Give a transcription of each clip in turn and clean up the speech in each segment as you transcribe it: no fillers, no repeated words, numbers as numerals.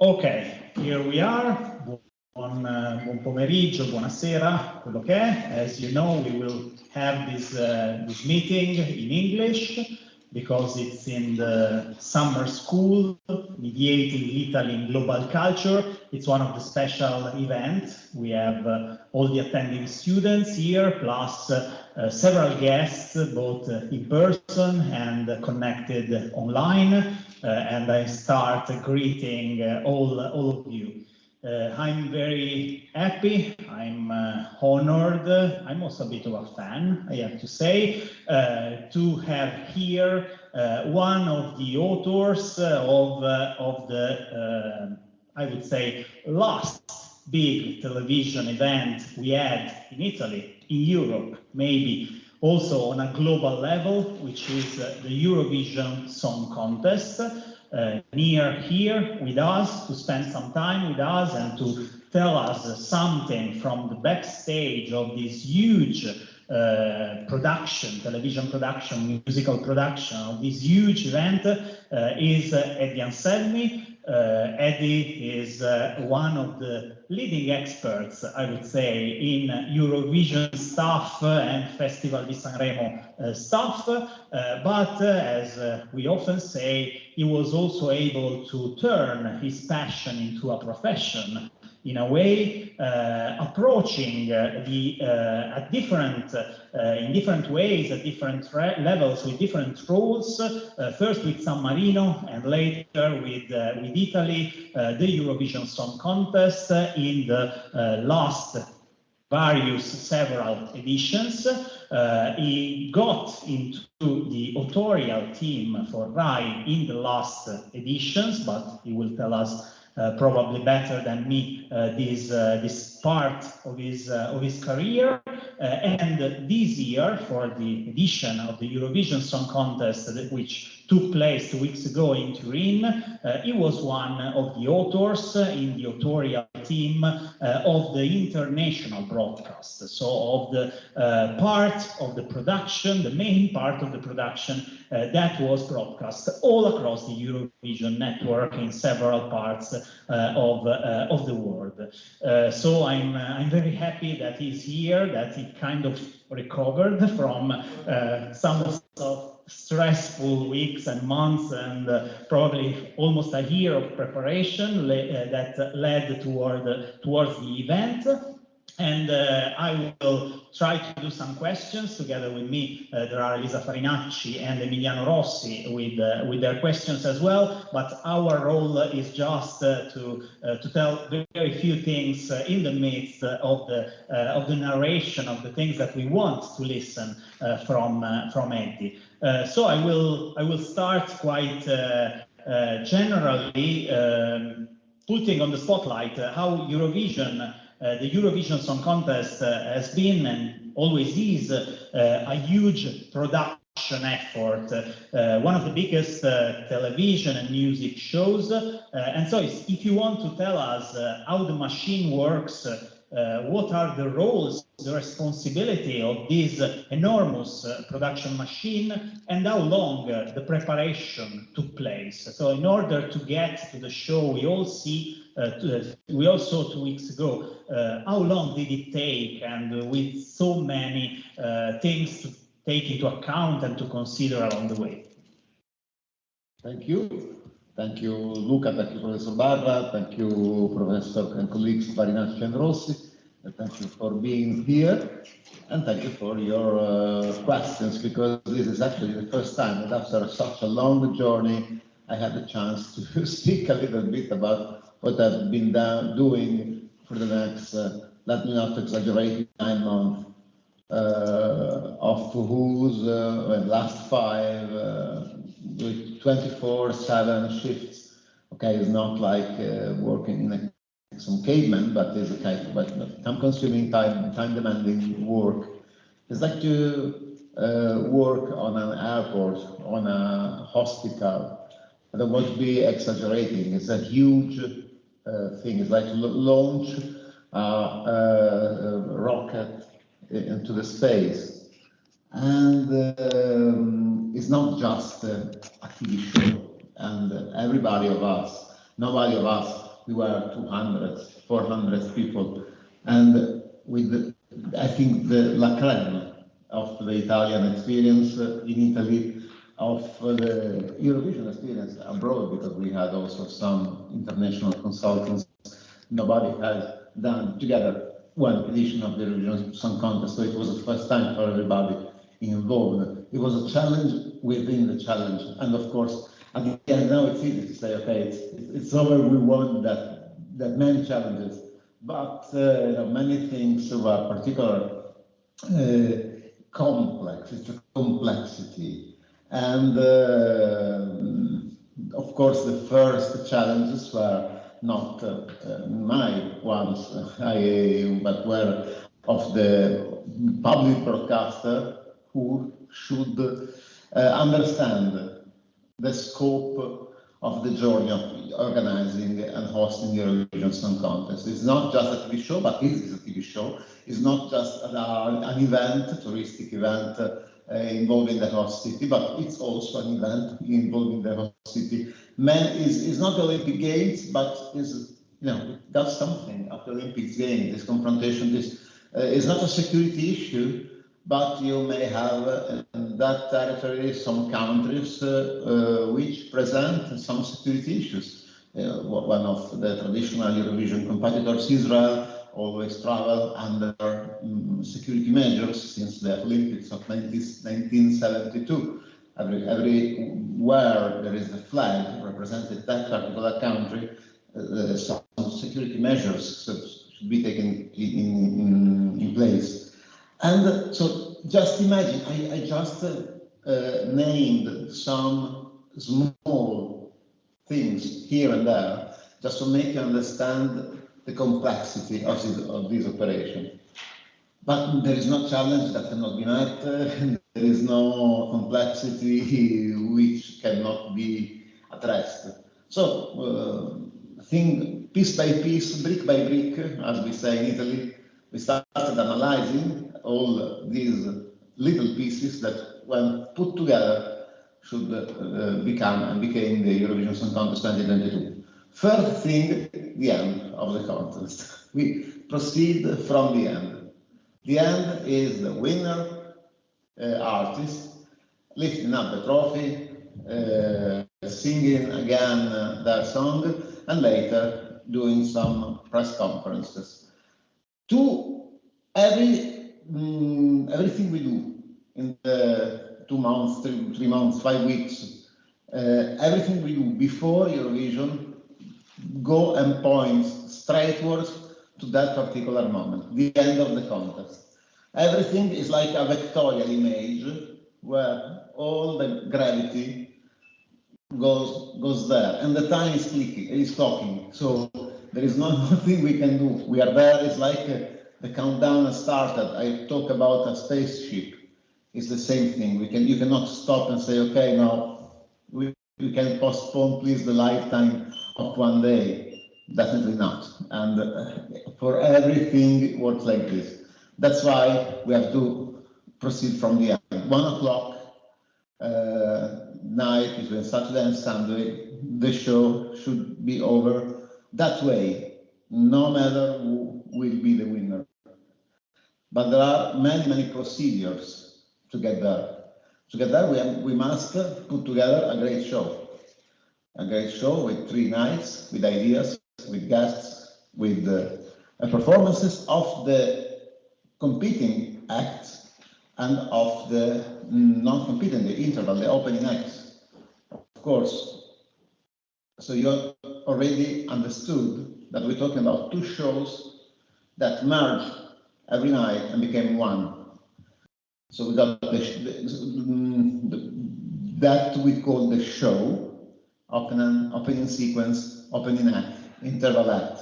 Ok, here we are. Buon pomeriggio, buonasera, quello che è. As you know, we will have this meeting in English because it's in the summer school, Mediating Italy in Global Culture. It's one of the special events. We have all the attending students here, plus several guests, both in person and connected online. And I start greeting all of you. I'm very happy, I'm honored, I'm also a bit of a fan, I have to say, to have here one of the authors of the, I would say, last big television event we had in Italy, in Europe, maybe also on a global level, which is the Eurovision Song Contest. Near here with us, to spend some time with us and to tell us something from the backstage of this huge production, television production, musical production of this huge event is Eddy Anselmi. Eddy is one of the leading experts, I would say, in Eurovision stuff and Festival di Sanremo stuff, but as we often say, he was also able to turn his passion into a profession in a way, approaching in different ways, at different levels, with different roles, first with San Marino and later with Italy, the Eurovision Song Contest in the last several editions. He got into the authorial team for RAI in the last editions, but he will tell us probably better than me this part of his career. And this year, for the edition of the Eurovision Song Contest, which took place 2 weeks ago in Turin, he was one of the authors in the authorial team of the international broadcast, so of the part of the production, the main part of the production that was broadcast all across the Eurovision network in several parts of the world. So I'm very happy that he's here, that he kind of recovered from some of stressful weeks and months and probably almost a year of preparation that led towards the event. And I will try to do some questions together with me. There are Elisa Farinacci and Emiliano Rossi with their questions as well. But our role is just to tell very few things in the midst of the narration of the things that we want to listen from Eddy. So I will start quite generally putting on the spotlight how Eurovision. The Eurovision Song Contest has been and always is a huge production effort, one of the biggest television and music shows. And so if you want to tell us how the machine works, what are the roles, the responsibility of this enormous production machine, and how long the preparation took place. So in order to get to the show we all saw 2 weeks ago, how long did it take, and with so many things to take into account and to consider along the way? Thank you. Thank you, Luca. Thank you, Professor Barra. Thank you, Professor and colleagues Farinacci and Rossi. Thank you for being here. And thank you for your questions, because this is actually the first time that after such a long journey, I had the chance to speak a little bit about what I've been doing for the next, let me not exaggerate, 9 months, of whose last 5 with 24/7 shifts. Okay, it's not like working in some caveman, but it's a kind of time-consuming, time-demanding work. It's like to work on an airport, on a hospital. I don't want to be exaggerating. It's a huge thing. It's like to launch a rocket into the space. And it's not just a TV show. And nobody of us we were 200, 400 people, and with, I think, la crème of the Italian experience in Italy, of the Eurovision experience abroad, because we had also some international consultants. Nobody has done together one edition of the Eurovision Song Contest, so it was the first time for everybody involved. It was a challenge within the challenge, and of course, at the end, now it's easy to say, okay, it's over, we won that many challenges, but many things were particularly complex, it's a complexity. And of course, the first challenges were not my ones, but were of the public broadcaster, who should understand the scope of the journey of organizing and hosting the Eurovision Song Contest. It's not just a TV show, but it is a TV show. It's not just an event, a touristic event involving the host city, but it's also an event involving the host city. It's not the Olympic Games, but it does something of the Olympic Games. This confrontation, this is not a security issue, but you may have in that territory some countries which present some security issues. One of the traditional Eurovision competitors, Israel, always travel under security measures since the Olympics of 1972. Everywhere there is a flag representing that particular country, some security measures should be taken in place. And so just imagine, I just named some small things here and there, just to make you understand the complexity of this operation. But there is no challenge that cannot be met, there is no complexity which cannot be addressed. So, I think piece by piece, brick by brick, as we say in Italy, we started analyzing all these little pieces that, when put together, should became the Eurovision Song Contest 2022. First thing, the end of the contest. We proceed from the end. The end is the winner artist lifting up the trophy, singing again their song, and later doing some press conferences. Everything we do in the 2 months, 3 months, 5 weeks, everything we do before Eurovision go and point straightwards to that particular moment, the end of the contest. Everything is like a vectorial image where all the gravity goes there, and the time is clocking. So there is nothing we can do. We are there. It's like the countdown has started. I talk about a spaceship. It's the same thing. You cannot stop and say, okay, now we can postpone, please, the lifetime of 1 day. Definitely not. And for everything, it works like this. That's why we have to proceed from the end. 1 o'clock night between Saturday and Sunday, the show should be over that way, no matter who will be the winner. But there are many, many procedures to get there. To get there, we must put together a great show. A great show with 3 nights, with ideas, with guests, with performances of the competing acts and of the non-competing, the interval, the opening acts. Of course, so you already understood that we're talking about 2 shows that merged every night and became one. So we got that we call the show, opening sequence, opening act, interval act,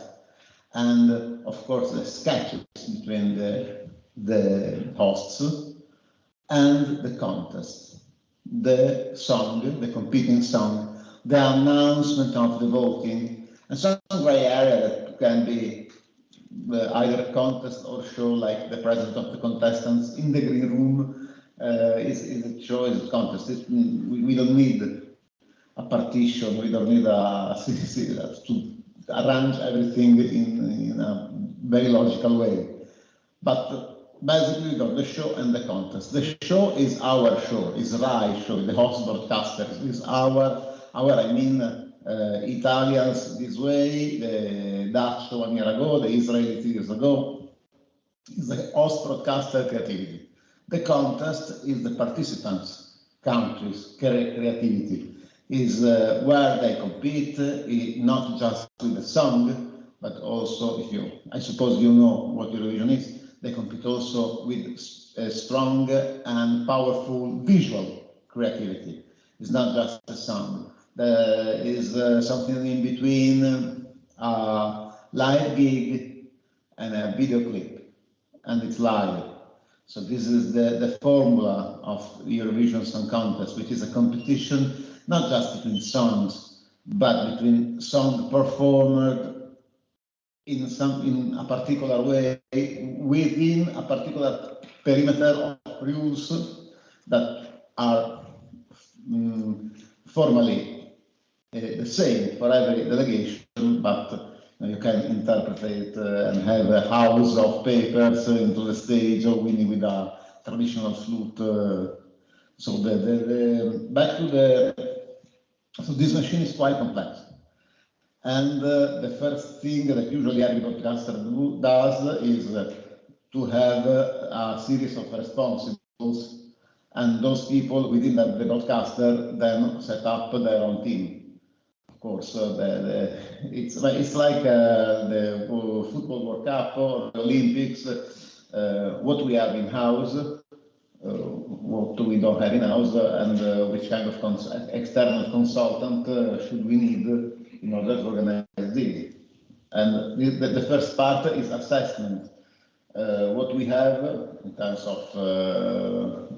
and of course the sketches between the hosts and the contest, the song, the competing song, the announcement of the voting, and some gray area that can be either a contest or show, like the presence of the contestants in the green room. Is it show, is it contest? We don't need a partition, we don't need to arrange everything in a very logical way. But basically, we got the show and the contest. The show is our show, is Rai show, the host broadcaster is I mean, Italians this way, the Dutch 1 year ago, the Israeli 3 years ago, is the host broadcaster creativity. The contest is the participants, countries, creativity, is where they compete, not just with the song, but also, I suppose you know what Eurovision is, they compete also with strong and powerful visual creativity. It's not just a song. There is something in between a live gig and a video clip, and it's live. So this is the formula of the Eurovision Song Contest, which is a competition not just between songs, but between song performed in a particular way within a particular perimeter of rules that are formally the same for every delegation, but you can interpret it and have a house of papers into the stage or winning with a traditional flute. So so this machine is quite complex. And the first thing that usually every broadcaster does is to have a series of responsibles, and those people within the broadcaster then set up their own team. Of course, it's like the football World Cup or the Olympics. What we have in house, what we don't have in house, and which kind of external consultant should we need in order to organize this. And the first part is assessment. What we have in terms of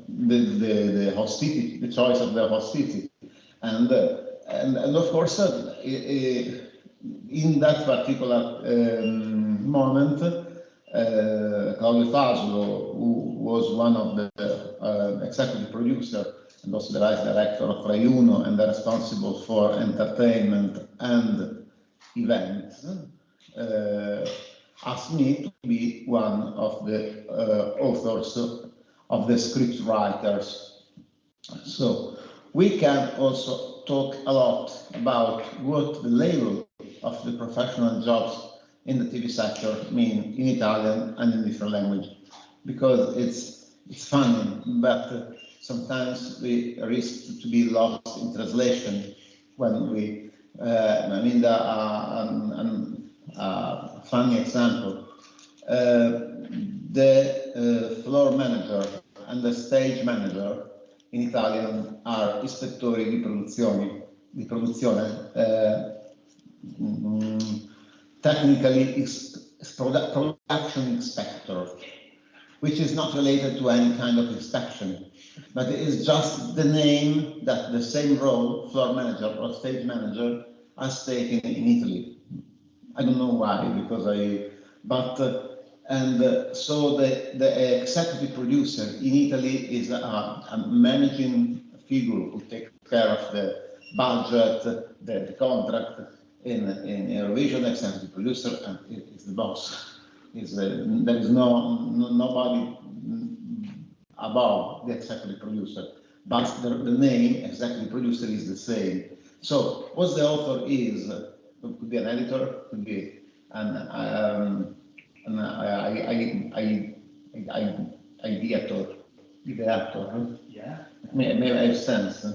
the host city, the choice of the host city, and of course, in that particular moment, Claudio Fasolo, who was one of the executive producer and also the vice director of Rai Uno and responsible for entertainment and events, asked me to be one of the authors of the script writers. So we can also talk a lot about what the label of the professional jobs in the TV sector mean in Italian and in different language, because it's funny, but sometimes we risk to be lost in translation when we, I mean, a funny example, the floor manager and the stage manager in Italian are ispettori di produzione, technically production inspector, which is not related to any kind of inspection, but it is just the name that the same role, floor manager or stage manager, has taken in Italy. I don't know why, because so the executive producer in Italy is a managing figure who takes care of the budget, the contract. In Eurovision, executive producer is the boss. There is nobody above the executive producer, but the name executive producer is the same. So what the author is, could be an editor, could be an ideator. Yeah. Maybe it makes sense.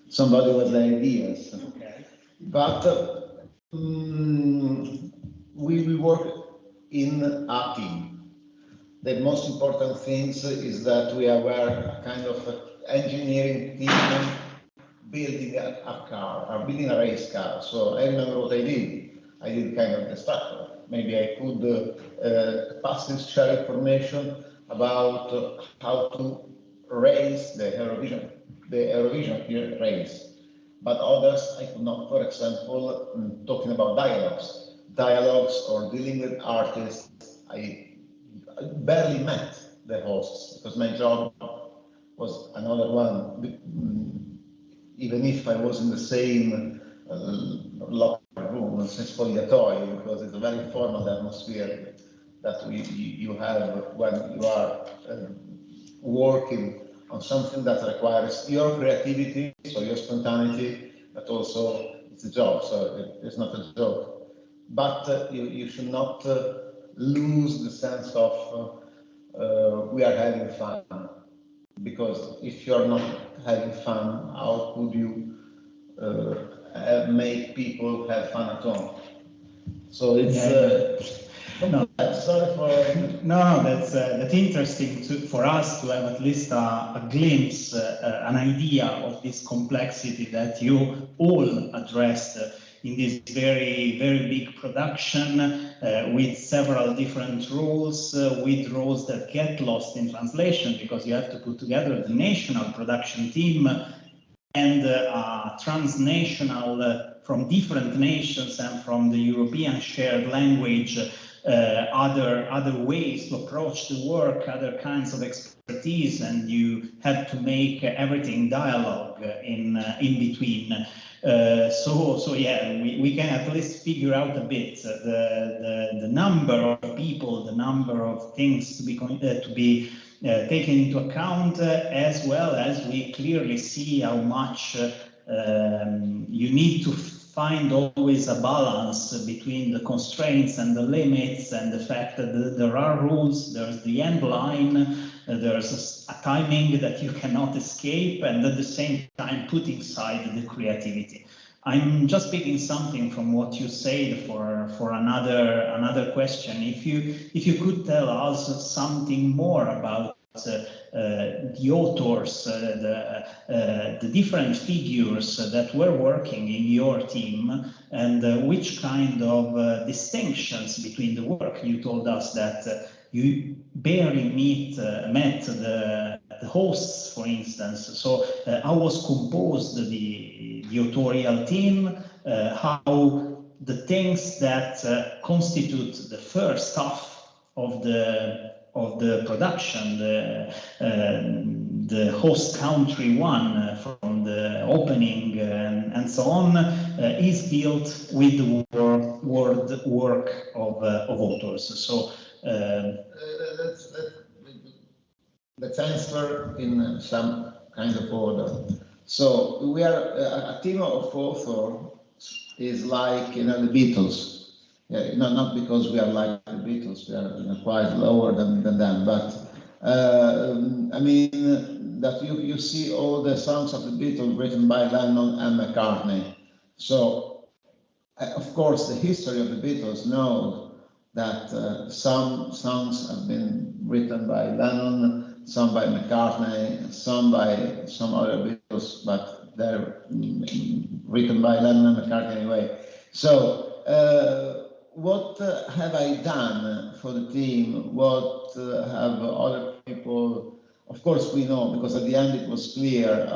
Somebody with the ideas. Okay. But we work in a team. The most important thing is that we are a kind of engineering team building a car, or building a race car. So I remember what I did. I did kind of the structure. Maybe I could pass and share information about how to race the Eurovision race. But others I could not. For example, talking about dialogues or dealing with artists, I barely met the hosts because my job was another one. Even if I was in the same locker room, say spogliatoio, because it's a very formal atmosphere that you have when you are working on something that requires your creativity, so your spontaneity, but also it's a job, so it's not a joke. But you should not lose the sense of we are having fun, because if you're not having fun, how could you make people have fun at home? So it's no, sorry for no, that's interesting for us to have at least a glimpse, an idea of this complexity that you all addressed in this very big production with several different roles, with roles that get lost in translation because you have to put together the national production team and transnational from different nations and from the European shared language, other ways to approach the work, other kinds of expertise, and you have to make everything dialogue in between. So yeah, we can at least figure out a bit the number of people, the number of things to be taken into account, as well as we clearly see how much you need to find always a balance between the constraints and the limits, and the fact that there are rules, there's the end line, there's a timing that you cannot escape, and at the same time put inside the creativity. I'm just picking something from what you said for another question. If you could tell us something more about the authors, the different figures that were working in your team, and which kind of distinctions between the work. You told us that you barely met the hosts, for instance. So how was composed the authorial team? How the things that constitute the first half of the production, the host country one, from the opening and so on, is built with the work of authors. So let's answer in some kind of order. So we are a team of authors is like the Beatles. Yeah, not because we are like the Beatles, we are quite lower than them, but I mean that you see all the songs of the Beatles written by Lennon and McCartney. So of course the history of the Beatles knows that some songs have been written by Lennon, some by McCartney, some by some other Beatles, but they're written by Lennon and McCartney anyway. So what have I done for the team? What have other people? Of course, we know, because at the end it was clear.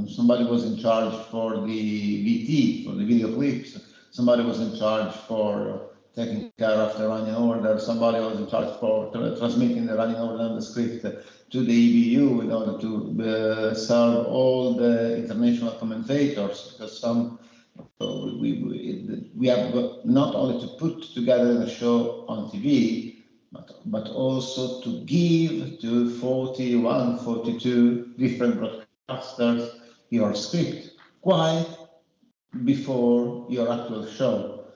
Somebody was in charge for the VT, for the video clips. Somebody was in charge for taking care of the running order. Somebody was in charge for transmitting the running order and the script to the EBU in order to serve all the international commentators, because some. So we have not only to put together the show on TV, but also to give to 41, 42 different broadcasters your script quite before your actual show.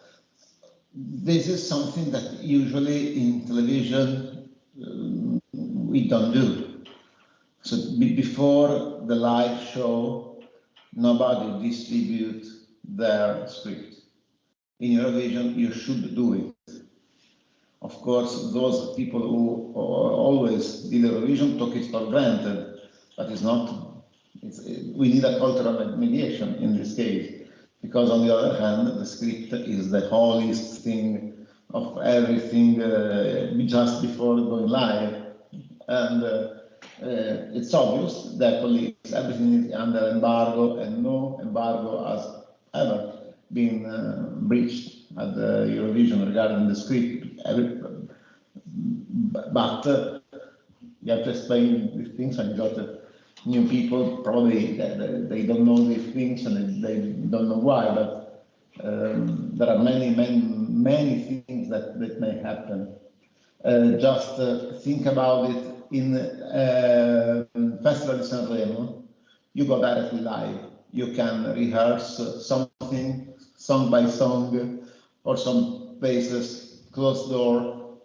This is something that usually in television we don't do. So before the live show, nobody distributes their script. In Eurovision, you should do it. Of course, those people who always did Eurovision took it for granted, but it's not. We need a cultural mediation in this case, because on the other hand, the script is the holiest thing of everything just before going live, and it's obvious that colleagues, everything is under embargo, and no embargo has ever been breached at the Eurovision regarding the script. But you have to explain these things, and you got new people, probably they don't know these things and they don't know why, but There are many things that may happen. Just think about it. In Festival di Sanremo, you go directly live. You can rehearse something, song by song, or some places, closed door.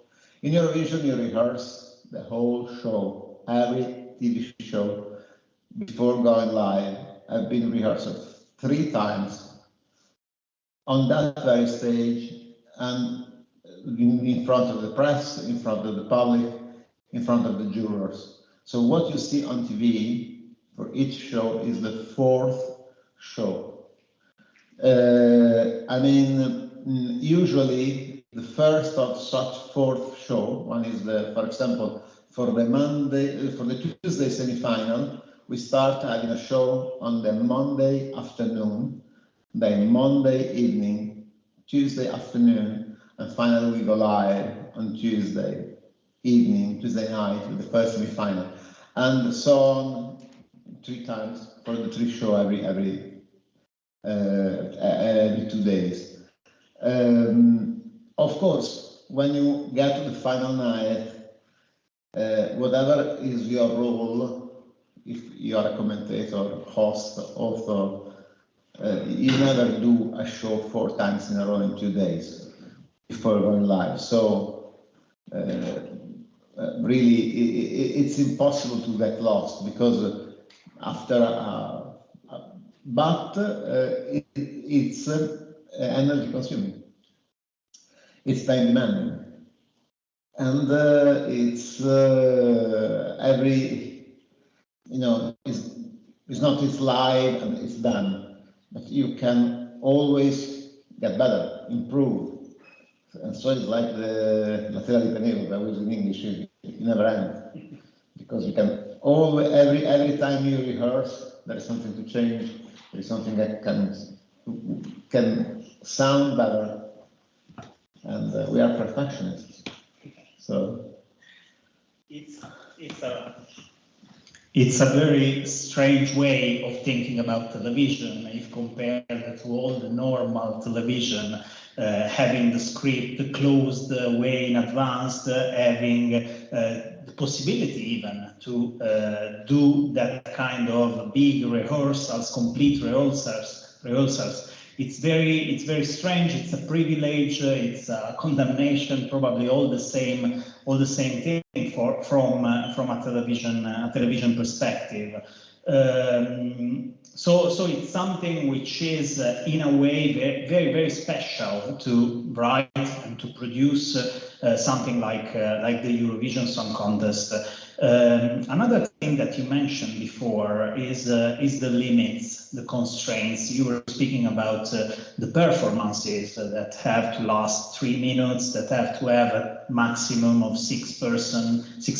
In Eurovision, you rehearse the whole show, every TV show, before going live. I've been rehearsed 3 times on that very stage, and in front of the press, in front of the public, in front of the jurors. So what you see on TV for each show is the 4th show. I mean, usually the first of such 4th show, one is for example, for the Tuesday semi-final, we start having a show on the Monday afternoon, then Monday evening, Tuesday afternoon, and finally we go live on Tuesday evening, Tuesday night with the first semi-final, and so on 3 times for the 3 show every 2 days. Of course, when you get to the final night, whatever is your role, if you are a commentator, host, author, you never do a show 4 times in a row in 2 days before going live. So really, it's impossible to get lost, because after it's energy consuming, it's time demanding, and it's it's not it's live and it's done, but you can always get better, improve. And so it's like the La Tela di Penero that was in English, it never ends. Because you can always, every time you rehearse, there is something to change, there is something that can sound better. And we are perfectionists. So it's a very strange way of thinking about television if compared to all the normal television, having the script closed way in advance, having the possibility even to do that kind of big rehearsals, complete rehearsals. It's very strange. It's a privilege. It's a condemnation. Probably all the same thing from a television perspective. So it's something which is in a way very special to write and to produce something like the Eurovision Song Contest. Another thing that you mentioned before is the limits, the constraints. You were speaking about the performances that have to last 3 minutes, that have to have a maximum of 6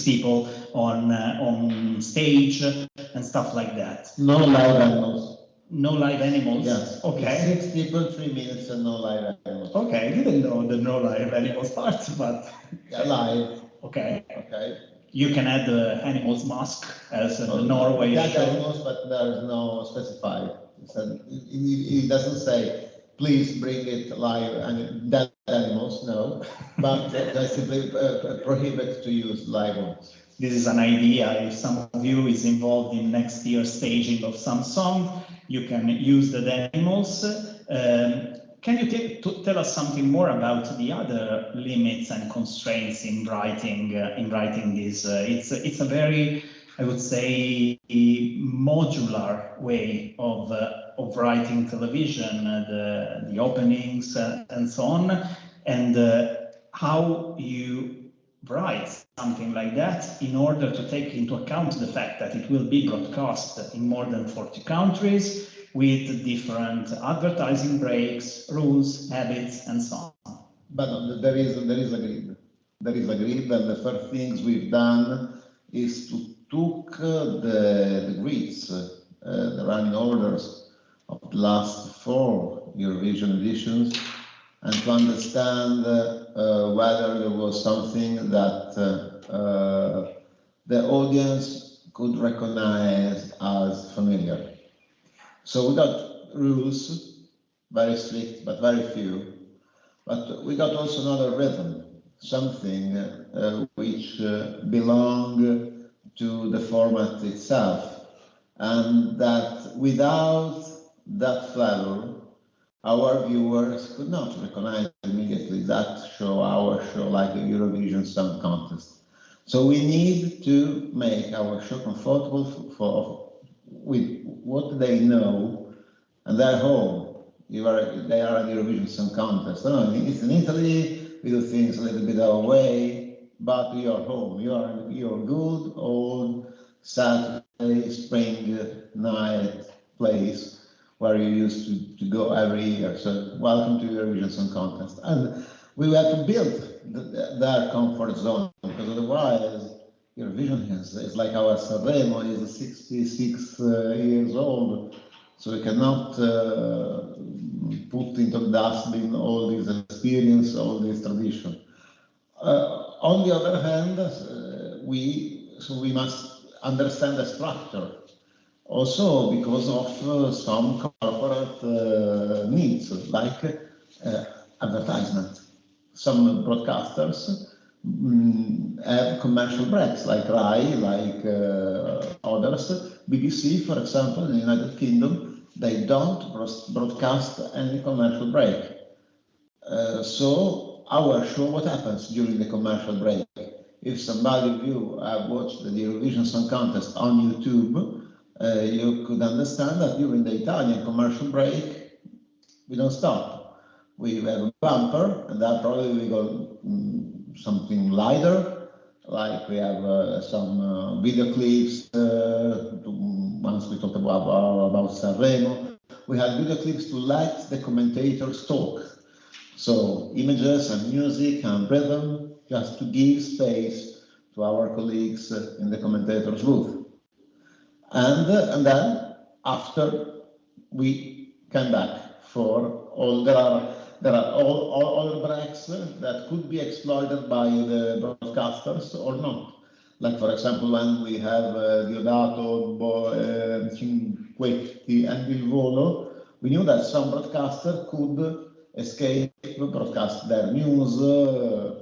people on stage and stuff like that. No live animals. No live animals? Yes. Okay. 6 people, 3 minutes, and no live animals. Okay, I didn't know the no live animals part, but... Yeah, live. Okay. Okay. You can add the animal's mask as the Norway show. Animals, but there is no specified. It doesn't say, please bring it live and dead animals, no. But they simply prohibit to use live ones. This is an idea. If some of you is involved in next year's staging of some song, you can use the animals. Can you tell us something more about the other limits and constraints in writing this? It's a very, I would say, modular way of writing television, the openings and so on, and how you write something like that in order to take into account the fact that it will be broadcast in more than 40 countries, with different advertising breaks, rules, habits, and so on. But there is a grid. There is a grid, and the first things we've done is to took the grids, the running orders of the last 4 Eurovision editions, and to understand whether there was something that the audience could recognize as familiar. So we got rules very strict, but very few. But we got also another rhythm, something which belong to the format itself, and that without that flavor, our viewers could not recognize immediately that show, our show, like the Eurovision Song Contest. So we need to make our show comfortable with what they know and their home. They are at the Eurovision Song Contest. No, it's in Italy, we do things a little bit away, but we are home. You are good old Saturday, spring night place where you used to go every year. So welcome to Eurovision Song Contest. And we have to build their comfort zone, because otherwise Eurovision is like our Remo is 66 years old. So we cannot put into the dustbin all this experience, all this tradition. On the other hand, we must understand the structure, also because of some corporate needs, like advertisement. Some broadcasters have commercial breaks, like RAI, like others. BBC, for example, in the United Kingdom, they don't broadcast any commercial break. So our show, what happens during the commercial break? If somebody of you have watched the Eurovision Song Contest on YouTube, you could understand that during the Italian commercial break, we don't stop. We have a bumper, and that probably we go something lighter, like we have some video clips. Once we talked about Remo, we had video clips to let the commentators talk. So images and music and rhythm, just to give space to our colleagues in the commentators' booth. And then after we came back for all, there are all breaks that could be exploited by the broadcasters or not. Like, for example, when we have Diodato, Cinquetti and Il Volo, we knew that some broadcaster could escape, broadcast their news,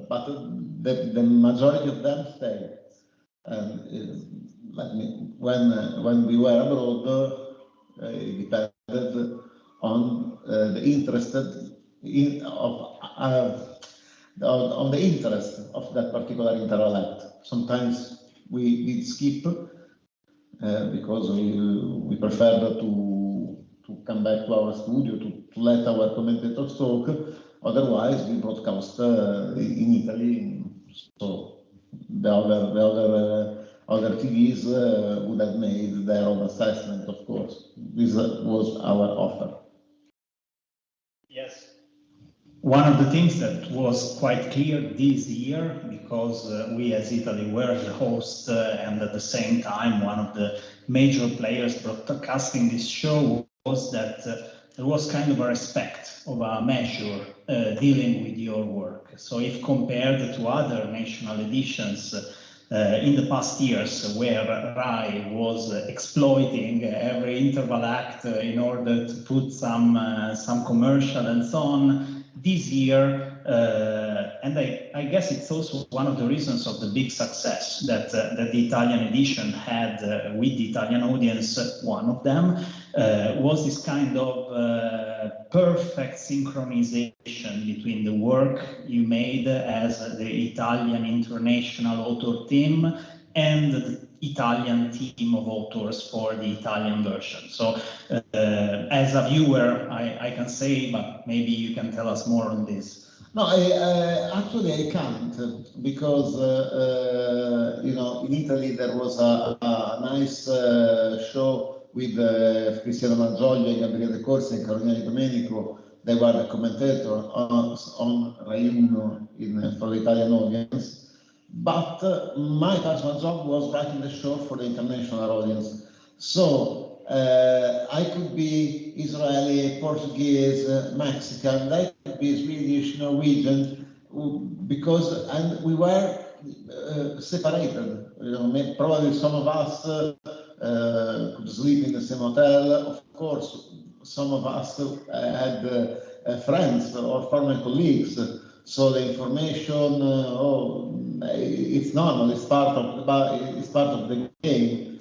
but the majority of them stayed. When we were abroad, it depended on the interest on the interest of that particular interelect. Sometimes we did skip because we preferred to come back to our studio to let our commentators talk. Otherwise, we broadcast in Italy. So the other TVs would have made their own assessment, of course. This was our offer. Yes. One of the things that was quite clear this year, because we as Italy were the host and at the same time one of the major players broadcasting this show, was that there was kind of a respect of a measure dealing with your work. So if compared to other national editions in the past years, where RAI was exploiting every interval act in order to put some commercial and so on, this year, and I guess it's also one of the reasons of the big success that the Italian edition had with the Italian audience. One of them was this kind of perfect synchronization between the work you made as the Italian international author team and the Italian team of authors for the Italian version. So as a viewer, I can say, but maybe you can tell us more on this. No, actually I can't, because in Italy there was a nice show with Cristiano Malgioglio, Gabriele Corsi and Carolina Di Domenico. They were the commentator on Rai Uno for the Italian audience. But my personal job was writing the show for the international audience. So I could be Israeli, Portuguese, Mexican, they could be Swedish, Norwegian, and we were separated. Probably some of us could sleep in the same hotel. Of course, some of us had friends or former colleagues, so the information, it's normal, it's part of the game,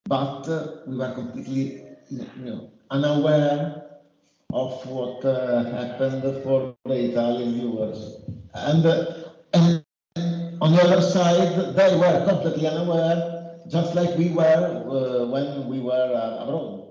but we were completely unaware of what happened for the Italian viewers. And on the other side, they were completely unaware, just like we were when we were abroad.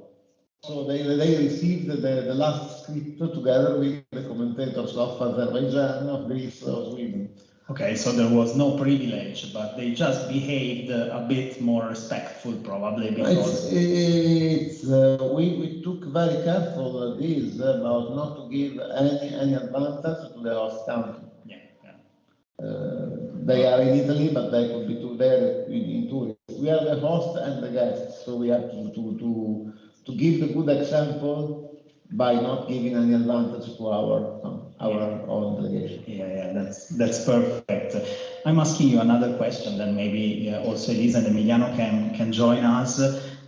So they received the last script together with the commentators of Azerbaijan, of Greece, of Sweden. Okay, so there was no privilege, but they just behaved a bit more respectful, probably, because... We took very careful this about not to give any advantage to the host country. They are in Italy, but they could be there in Turin. We are the host and the guests, so we have to give the good example by not giving any advantage to our own delegation. Yeah, that's perfect. I'm asking you another question, then maybe also Elisa and Emiliano can join us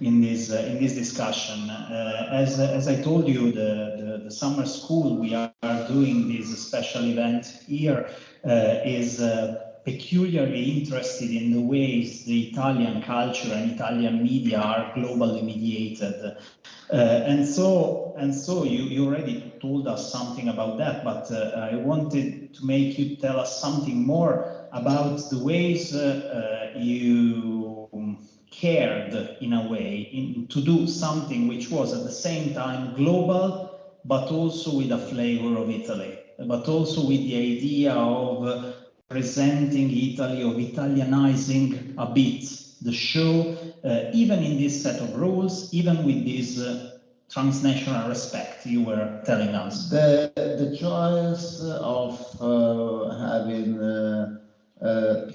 in this discussion. As I told you, the summer school we are doing this special event here is peculiarly interested in the ways the Italian culture and Italian media are globally mediated. And so you already told us something about that, but I wanted to make you tell us something more about the ways you cared, in a way, to do something which was at the same time global, but also with a flavor of Italy, but also with the idea of presenting Italy, of Italianizing a bit the show, even in this set of rules, even with this transnational respect you were telling us. The choice of having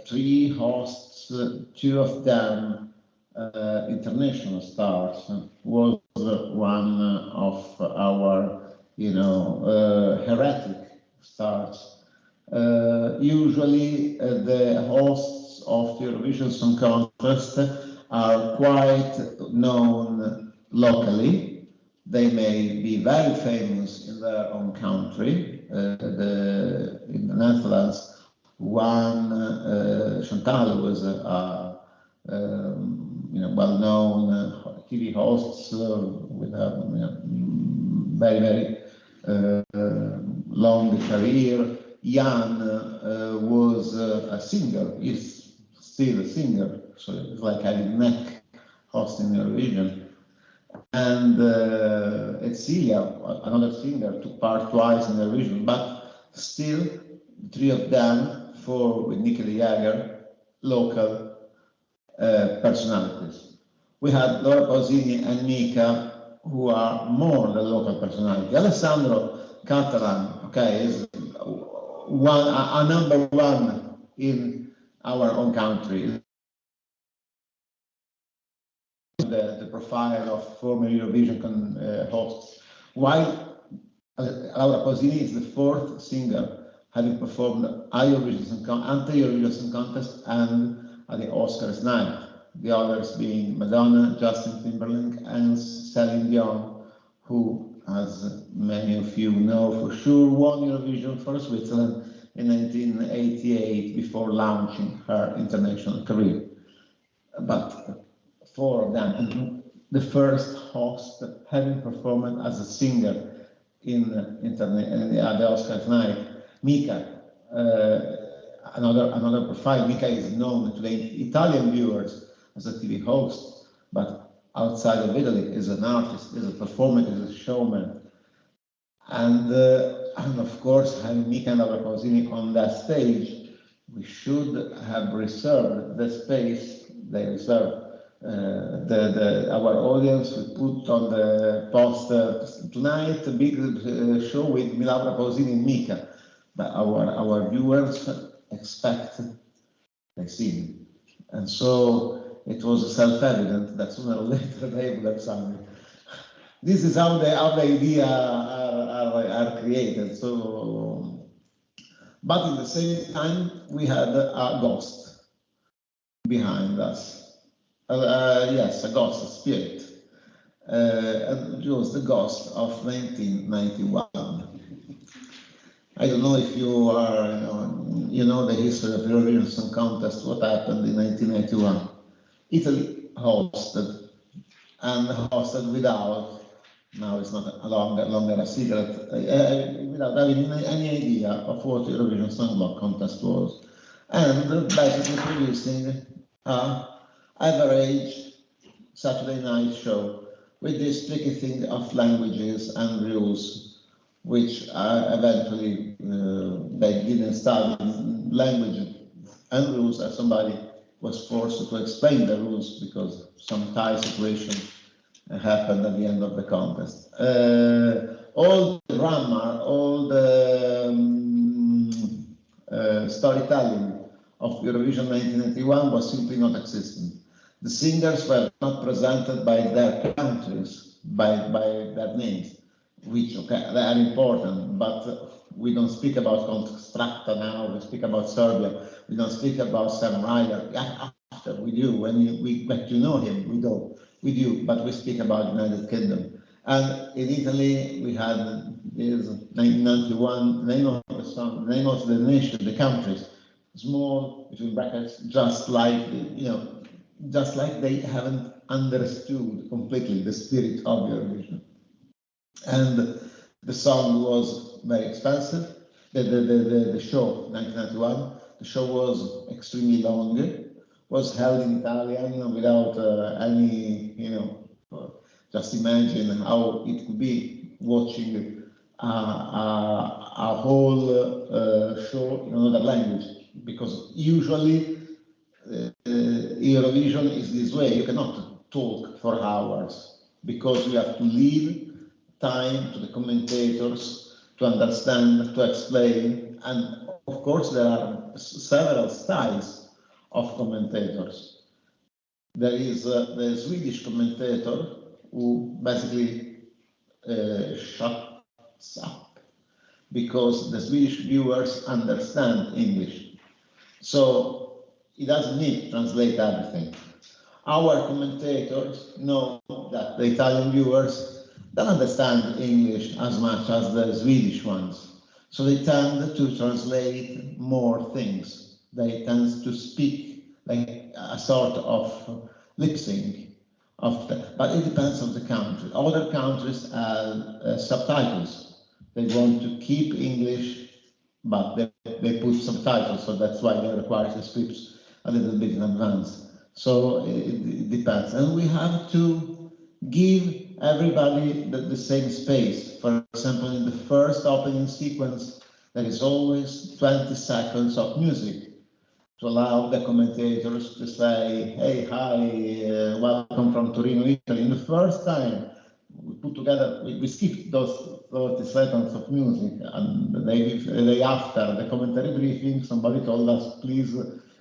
3 hosts, 2 of them international stars, was one of our, heretic stars. Usually the hosts of the Eurovision Song Contest are quite known locally. They may be very famous in their own country. In the Netherlands, Chantal was well-known TV hosts with a very long career. Jan was a singer, is still a singer, so it's like having neck hosting Eurovision. And Celia, another singer, took part twice in Eurovision, but still, 3 of them, 4 with Nicky Jagger, local personalities. We had Laura Pausini and Mika, who are more than local personality. Alessandro Catalan, is a number 1 in our own country. The profile of former Eurovision hosts, while Laura Pausini is the 4th singer having performed anti-Eurovision Song Contest and at the Oscars night. The others being Madonna, Justin Timberlake, and Celine Dion, who, as many of you know for sure, won Eurovision for Switzerland in 1988 before launching her international career. But 4 of them, the first host having performed as a singer in the Oscars night. Mika, another profile. Mika is known to the Italian viewers as a TV host, but outside of Italy is an artist, is a performer, is a showman. And of course, having Mika and Laura Pausini on that stage, we should have reserved the space they reserve. Our audience will put on the poster tonight a big show with Laura Pausini and Mika, but our viewers expect the scene, and so it was self-evident that sooner or later they would have sung it. This is how the idea are created. So, but at the same time, we had a ghost behind us. Yes, a ghost, a spirit. and it was the Ghost of 1991. I don't know if you are, you know the history of Eurovision Song Contest, what happened in 1981. Italy hosted, and hosted without, now it's not longer a secret, without having any idea of what Eurovision Song Contest was, and basically producing an average Saturday night show with this tricky thing of languages and rules, which eventually they didn't study language and rules, as somebody was forced to explain the rules because some tie situation happened at the end of the contest. All the drama, all the storytelling of Eurovision 1991 was simply not existent. The singers were not presented by their countries, by their names, which, okay, they are important, but we don't speak about Constracta now, we speak about Serbia, we don't speak about Sam Ryder. After we do, when we get to know him, we do, but we speak about United Kingdom. And in Italy, we had this 1991 name of the song, name of the nation, the countries, small, between brackets, just like they haven't understood completely the spirit of Eurovision. And the song was very expensive. The show, 1991, the show was extremely long, was held in Italian without any, just imagine how it could be watching a whole show in another language, because usually Eurovision is this way. You cannot talk for hours because you have to leave time to the commentators to understand, to explain, and of course there are several styles of commentators. There is the Swedish commentator who basically shuts up because the Swedish viewers understand English, so he doesn't need to translate everything. Our commentators know that the Italian viewers don't understand English as much as the Swedish ones, so they tend to translate more things. They tend to speak like a sort of lip sync but it depends on the country. Other countries have subtitles. They want to keep English, but they put subtitles, so that's why they require the scripts a little bit in advance. So it depends, and we have to give everybody the same space. For example, in the first opening sequence, there is always 20 seconds of music to allow the commentators to say, hey, hi, welcome from Turin, Italy. In the first time, we put together, we skipped those 30 seconds of music, and the day after the commentary briefing, somebody told us, please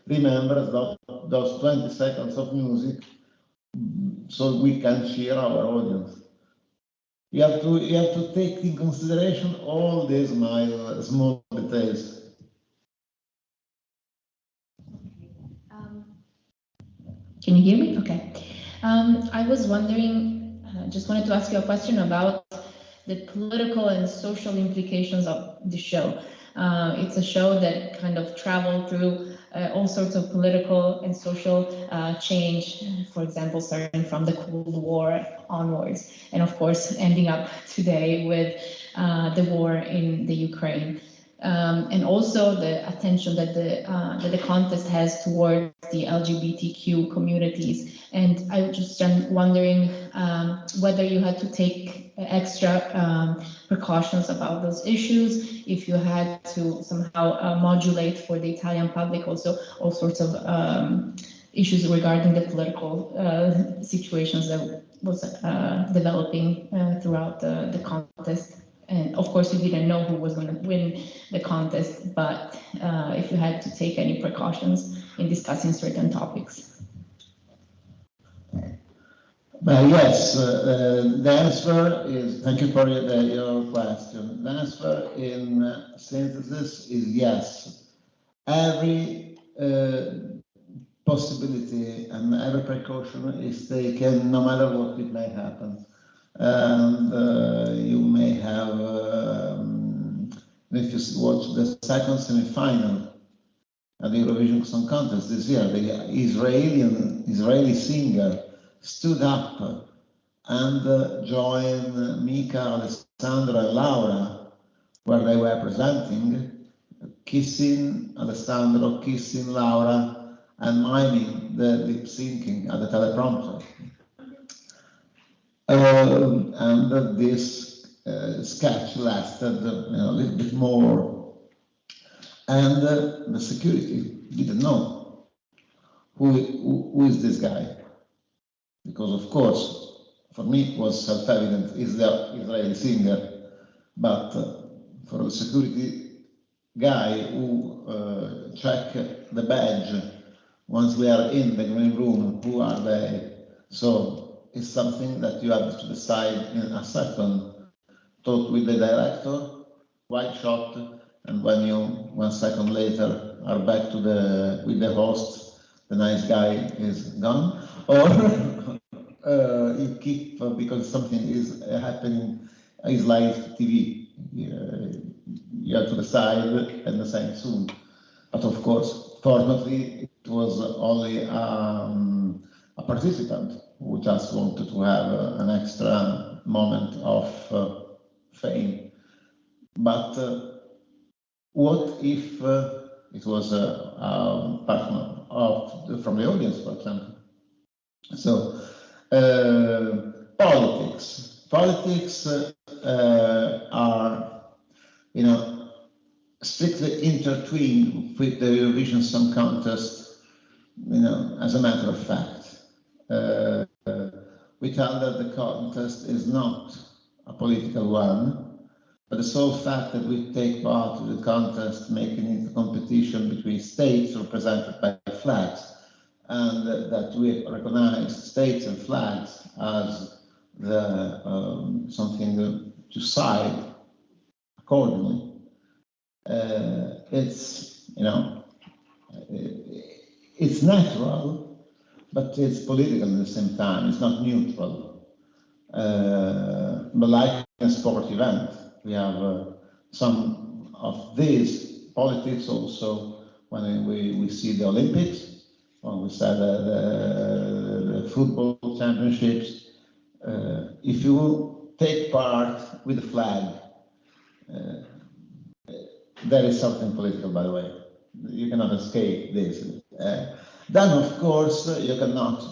remember those 20 seconds of music so we can cheer our audience. You have to take in consideration all these small details. Can you hear me? Okay. I was wondering, just wanted to ask you a question about the political and social implications of the show. It's a show that kind of traveled through all sorts of political and social change, for example, starting from the Cold War onwards, and of course ending up today with the war in the Ukraine. And also the attention that the contest has towards the LGBTQ communities. And I was just wondering whether you had to take extra precautions about those issues, if you had to somehow modulate for the Italian public also all sorts of issues regarding the political situations that was developing throughout the contest. And of course, you didn't know who was going to win the contest, but if you had to take any precautions in discussing certain topics. Well, yes, the answer is, thank you for your question. The answer in synthesis is yes. Every possibility and every precaution is taken, no matter what it may happen. And you may have, if you watch the second semi-final at the Eurovision Song Contest this year, the Israeli singer stood up and joined Mika, Alessandra, and Laura, where they were presenting, kissing Alessandro, kissing Laura, and miming the lip syncing at the teleprompter. And this sketch lasted a little bit more, and the security didn't know who is this guy, because of course for me it was self-evident, is the Israeli singer, but for the security guy who check the badge once we are in the green room, who are they? So it's something that you have to decide in a second. Talk with the director, white shot, and when you 1 second later are back to with the host, the nice guy is gone, or you keep because something is happening, is live TV. You have to decide and decide soon. But of course, fortunately, it was only a participant who just wanted to have an extra moment of fame. But what if it was a partner from the audience, for example? So politics are, strictly intertwined with the Eurovision Song Contest, as a matter of fact. We tell that the contest is not a political one, but the sole fact that we take part in the contest, making it a competition between states represented by flags, and that we recognize states and flags as the something to side accordingly. It's natural, but it's political at the same time. It's not neutral. But like a sport event, we have some of these politics also when we see the Olympics, when we see the football championships. If you take part with the flag, there is something political, by the way. You cannot escape this. Then, of course, you cannot.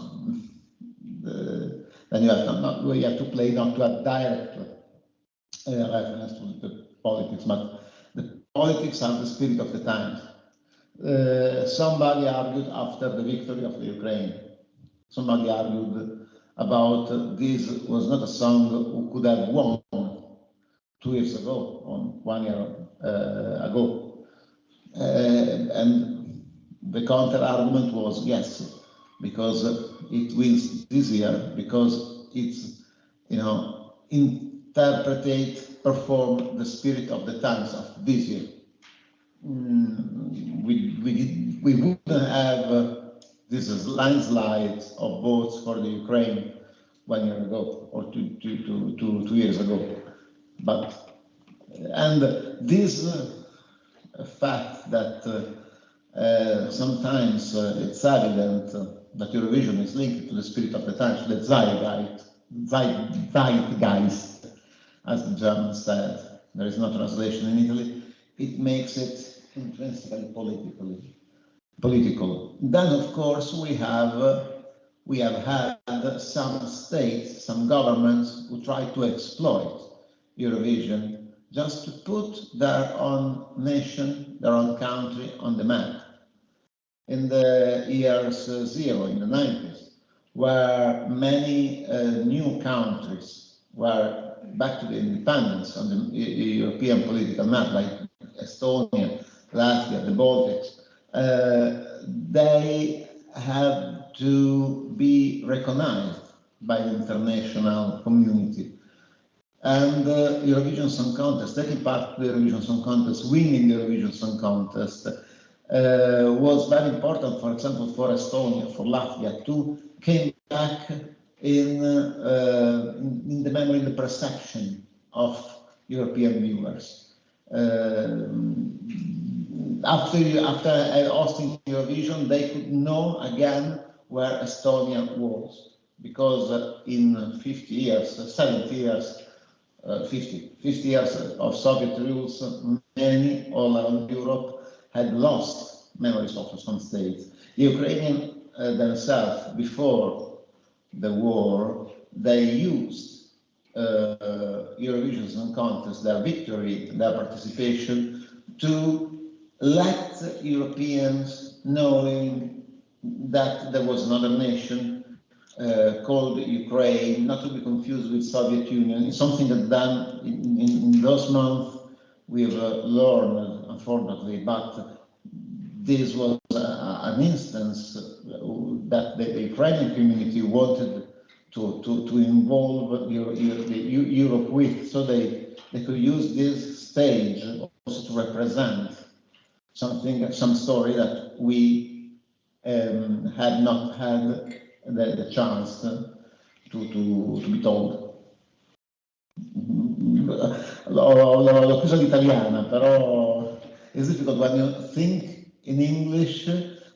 Then you have to play not to a direct reference to the politics, but the politics are the spirit of the times. Somebody argued after the victory of the Ukraine. Somebody argued about this was not a song who could have won 2 years ago, or 1 year ago. And the counter argument was yes, because it wins this year, because it's, perform the spirit of the times of this year. We wouldn't have this landslide of votes for the Ukraine 1 year ago or two years ago. And this fact that sometimes it's evident that Eurovision is linked to the spirit of the times, the Zeitgeist, as the Germans said. There is no translation in Italy. It makes it intrinsically political. Then, of course, we have had some states, some governments who try to exploit Eurovision just to put their own nation, their own country on the map. In the years zero, in the 90s, where many new countries were back to the independence on the European political map, like Estonia, Latvia, the Baltics, they had to be recognized by the international community. And the Eurovision Song Contest, taking part in the Eurovision Song Contest, winning the Eurovision Song Contest, was very important, for example, for Estonia, for Latvia, to came back in the memory, the perception of European viewers. After hosting Eurovision, they could know again where Estonia was, because in 50 years, 70 years, 50 years of Soviet rules, many all around Europe had lost memories of some states. The Ukrainians themselves, before the war, they used Eurovision Song Contest, their victory, their participation, to let Europeans knowing that there was another nation called Ukraine, not to be confused with Soviet Union. It's something that done in those months we've learned, unfortunately, but this was an instance that the Ukrainian community wanted to involve Europe with, so they could use this stage also to represent some story that we had not had the chance to be told. L'ho presa l'italiana, però it's difficult when you think in English,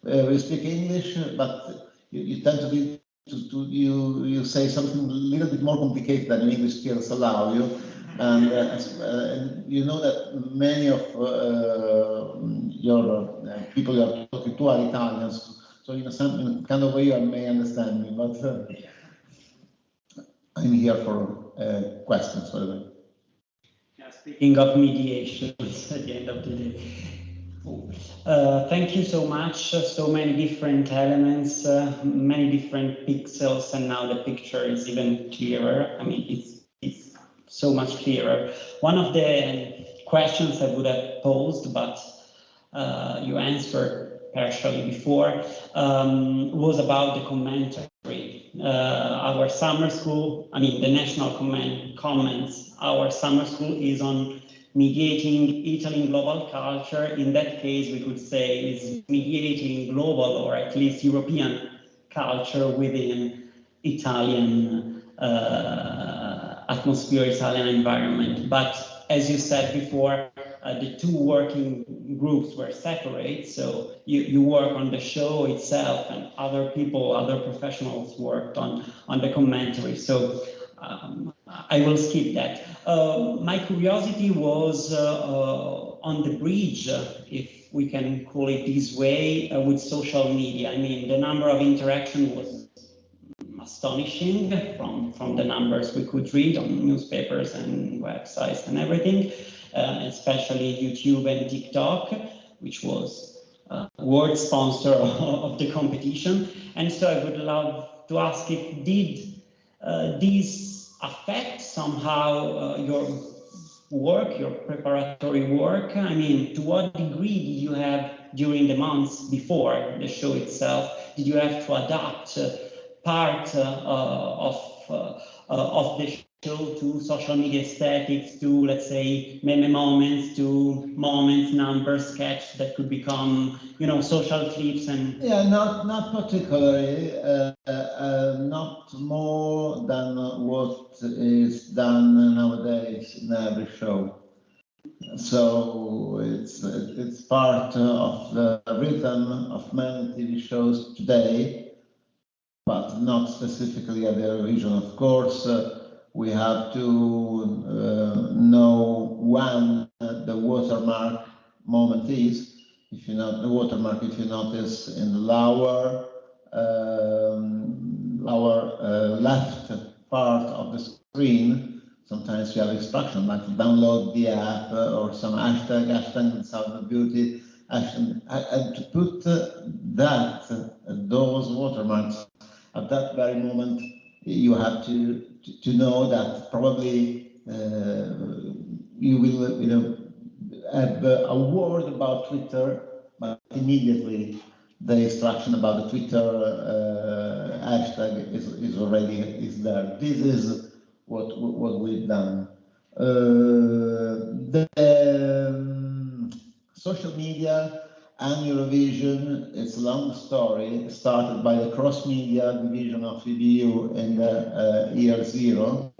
we speak English, but you tend to be you say something a little bit more complicated than English skills allow you, and you know that many of your people you are talking to are Italians. So in a kind of way you may understand me, but I'm here for questions, by the way. Yeah, speaking of mediations at the end of the day. Thank you so much. So many different elements, many different pixels, and now the picture is even clearer. I mean, it's so much clearer. One of the questions I would have posed, but you answered partially before, was about the commentary. Our summer school, I mean the national comments, our summer school is on mediating Italy in global culture. In that case, we could say is mediating global or at least European culture within Italian atmosphere, Italian environment. But as you said before, the two working groups were separate, so you work on the show itself and other people, other professionals worked on the commentary. So I will skip that. My curiosity was on the bridge, if we can call it this way, with social media. I mean, the number of interaction was astonishing from the numbers we could read on newspapers and websites and everything. Especially YouTube and TikTok, which was world sponsor of the competition. And so I would love to ask if did these affect somehow your work, your preparatory work? I mean, to what degree did you have during the months before the show itself, did you have to adapt part of the show to social media aesthetics, to, let's say, meme moments, to moments, numbers, sketch that could become, you know, social clips? And yeah, not particularly, not more than what is done nowadays in every show. So it's part of the rhythm of many TV shows today, but not specifically at the Eurovision. Of course, we have to know when the watermark moment is. If you know the watermark, if you notice in the lower left part of the screen, sometimes you have instruction like download the app or some hashtag Sound of Beauty, and to put those watermarks at that very moment, you have to know that probably you will have a word about Twitter, but immediately the instruction about the Twitter hashtag is already there. This is what we've done. The social media and Eurovision, it's a long story, started by the cross-media division of EBU in the year 0.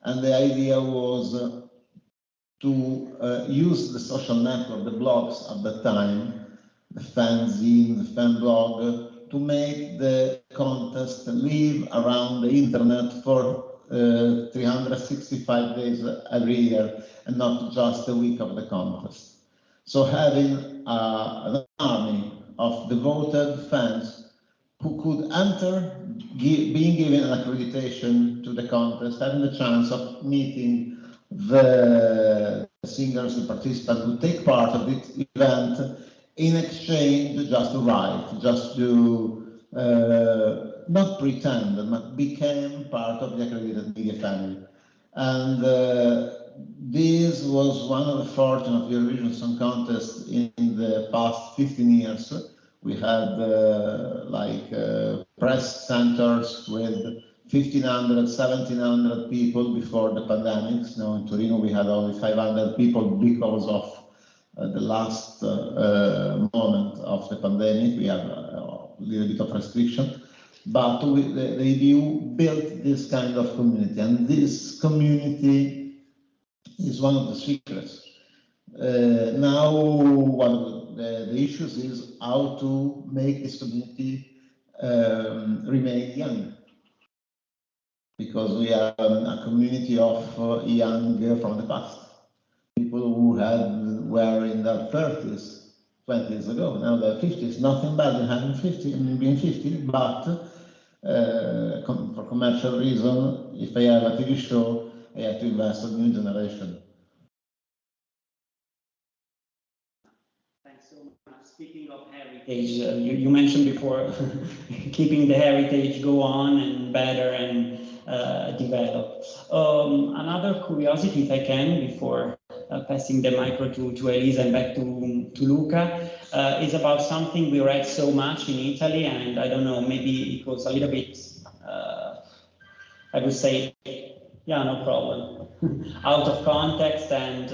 And the idea was to use the social network, the blogs at that time, the fanzine, the fan blog, to make the contest live around the internet for 365 days every year, and not just the week of the contest. So having an army of devoted fans who could enter, being given an accreditation to the contest, having the chance of meeting the singers, the participants who take part of this event, in exchange just to write, just to not pretend, but became part of the accredited media family. And this was one of the fortune of the Eurovision Song Contest in the past 15 years. We had press centers with 1,500, 1,700 people before the pandemic. Now in Turin we had only 500 people because of the last moment of the pandemic. We had a little bit of restriction, but the EBU built this kind of community, and this community is one of the secrets. Now one of the issues is how to make this community remain young, because we are a community of young from the past, people who were in their 30s 20 years ago. Now they're 50s. Nothing bad in having 50 and being 50, but for commercial reason, if I have a TV show, I have to invest in new generation. Thanks so much. Speaking of heritage, you mentioned before keeping the heritage go on and better and develop. Another curiosity, if I can, before passing the micro to Elisa and back to Luca, is about something we read so much in Italy, and I don't know, maybe it was a little bit, I would say, yeah, no problem, out of context, and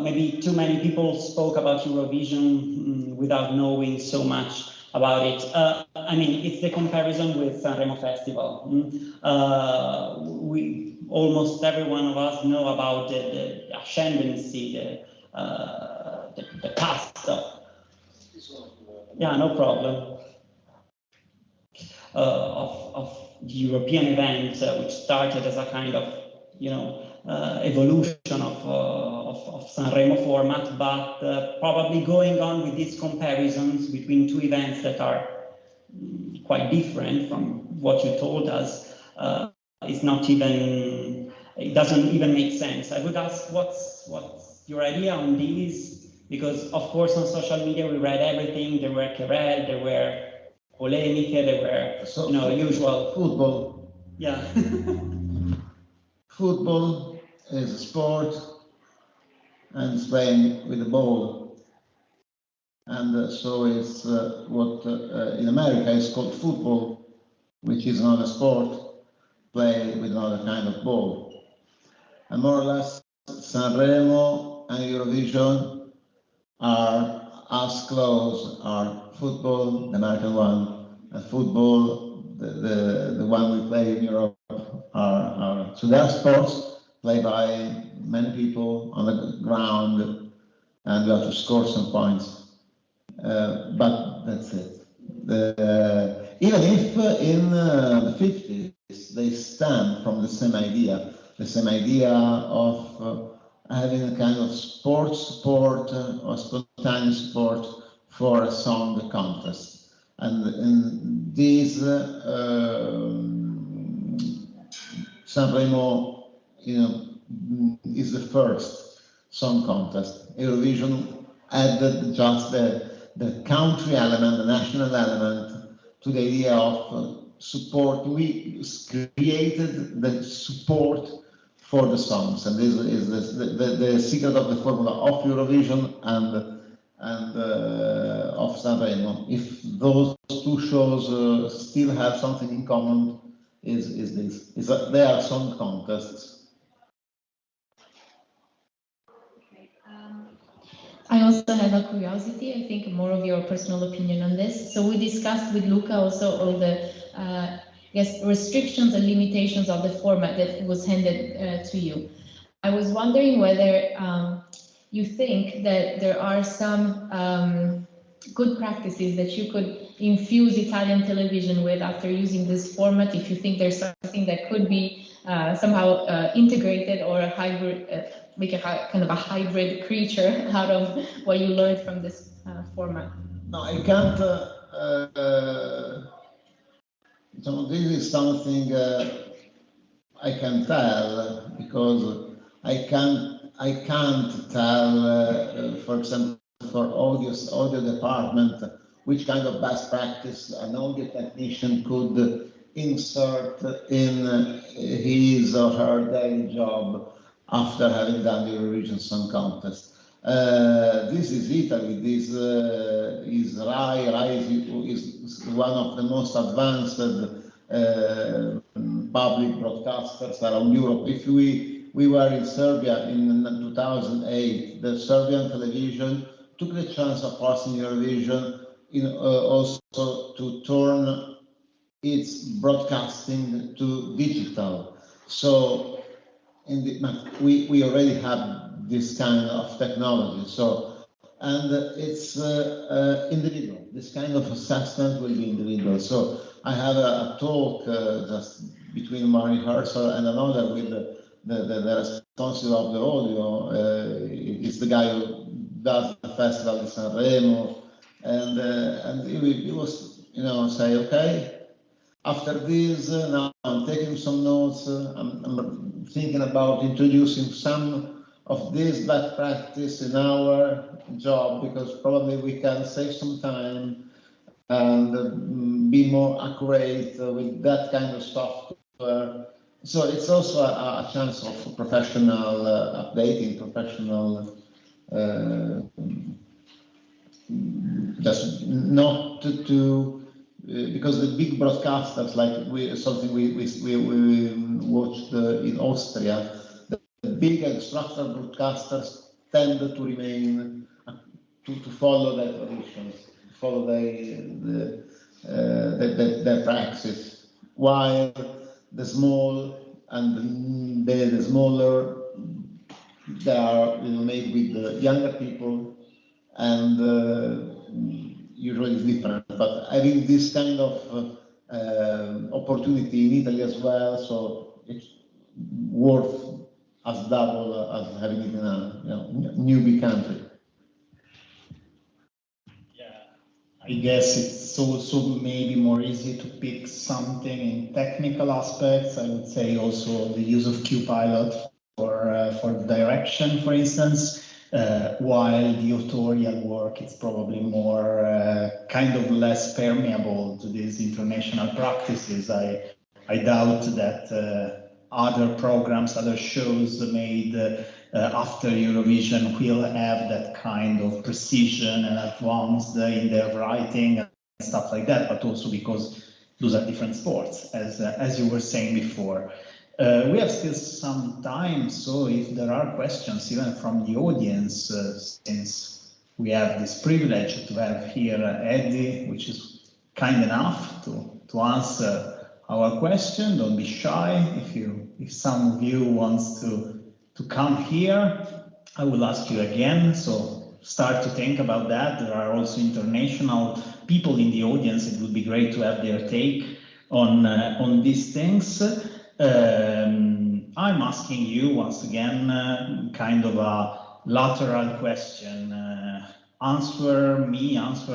maybe too many people spoke about Eurovision without knowing so much about it. I mean, it's the comparison with Remo Festival. Almost every one of us know about the ascendancy, the past of, yeah, no problem, of the European event, which started as a kind of, evolution of Sanremo format, but probably going on with these comparisons between two events that are quite different from what you told us, it's not even, it doesn't even make sense. I would ask what's your idea on these, because of course on social media we read everything. There were querelle, there were polemiche, there were usual football. Yeah. Football is a sport, and it's playing with the ball, and so it's what in America is called football, which is not a sport, play with another kind of ball. And more or less, Sanremo and Eurovision are as close, are football, the American one, and football, the one we play in Europe, are so they are sports played by many people on the ground, and you have to score some points. But that's it. Even if in the 50s they stem from the same idea of having a kind of sports support or spontaneous support for a song contest. And this Sanremo, is the first song contest. Eurovision added just the country element, the national element, to the idea of support. We created the support for the songs, and this is the secret of the formula of Eurovision and of Sanremo. If those two shows still have something in common, is this. They are song contests. Okay. I also have a curiosity, I think more of your personal opinion on this. So we discussed with Luca also all the restrictions and limitations of the format that was handed to you. I was wondering whether you think that there are some good practices that you could infuse Italian television with after using this format, if you think there's something that could be somehow integrated or a hybrid, make a kind of a hybrid creature out of what you learned from this format. No, I can't. So this is something I can tell because I can't tell, for example, for audio department, which kind of best practice an audio technician could insert in his or her daily job after having done the Eurovision Song Contest. This is Italy. This is RAI. RAI is one of the most advanced public broadcasters around Europe. If we were in Serbia in 2008, the Serbian television took the chance of passing Eurovision also to turn its broadcasting to digital. So we already have this kind of technology. So, and it's individual. This kind of assessment will be individual. So I had a talk just between my rehearsal and another with the responsible of the audio. It's the guy who does the festival in San Remo, and he was, say, okay, after this, now I'm taking some notes. I'm thinking about introducing some of this best practice in our job because probably we can save some time and be more accurate with that kind of software. So it's also a chance of professional updating, professional just not to because the big broadcasters, like we watched in Austria, the big and structural broadcasters tend to remain to follow their traditions, follow their praxis, while the small and the smaller, they are made with the younger people and usually it's different, but having this kind of opportunity in Italy as well, so it's worth as double as having it in a newbie country. I guess it's also maybe more easy to pick something in technical aspects. I would say also the use of QPilot for direction, for instance, while the authorial work is probably more kind of less permeable to these international practices. I doubt that other programs, other shows made after Eurovision will have that kind of precision and advanced in their writing and stuff like that, but also because those are different sports, as you were saying before. We have still some time, so if there are questions even from the audience, since we have this privilege to have here Eddy, which is kind enough to answer our question, don't be shy. If some of you wants to come here, I will ask you again, so start to think about that. There are also international people in the audience. It would be great to have their take on these things. I'm asking you once again kind of a lateral question. Answer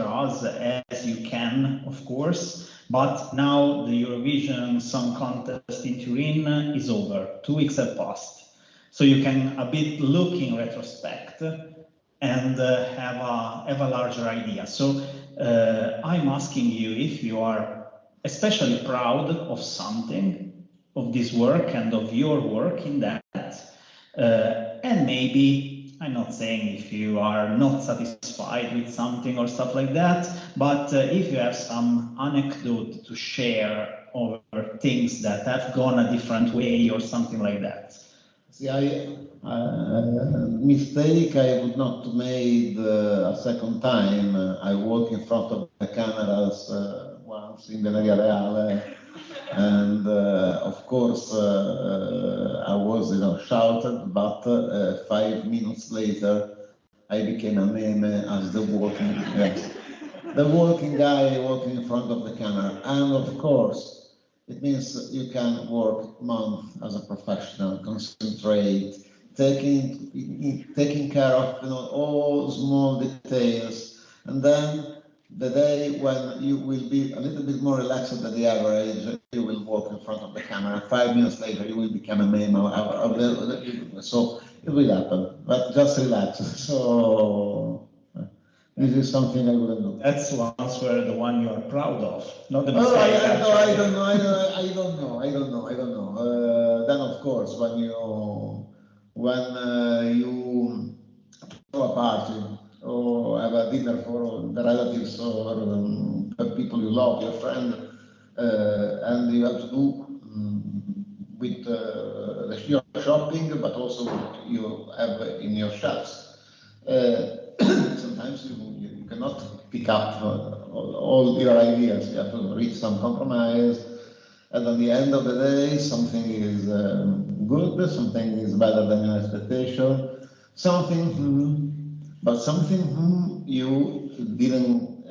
us as you can, of course, but now the Eurovision Song Contest in Turin is over. 2 weeks have passed. So you can a bit look in retrospect and have a larger idea. So I'm asking you if you are especially proud of something, of this work and of your work in that, and maybe, I'm not saying if you are not satisfied with something or stuff like that, but if you have some anecdote to share over things that have gone a different way or something like that. See, mistake I would not made a second time. I walk in front of the cameras once in the Veneria Reale, and of course I was, shouted. But 5 minutes later, I became a meme as the walking guy walking in front of the camera, and of course. It means you can work months as a professional, concentrate, taking care of all small details, and then the day when you will be a little bit more relaxed than the average, you will walk in front of the camera. 5 minutes later, you will become a meme. So it will happen, but just relax. So. This is something I wouldn't do. That's the answer, the one you are proud of, not the Oh, mistake. I don't know. Then of course, when you throw a party or have a dinner for the relatives or the people you love, your friend, and you have to do with your shopping, but also what you have in your shops. Sometimes you cannot pick up all your ideas. You have to reach some compromise, and at the end of the day, something is good, something is better than your expectation, but something you didn't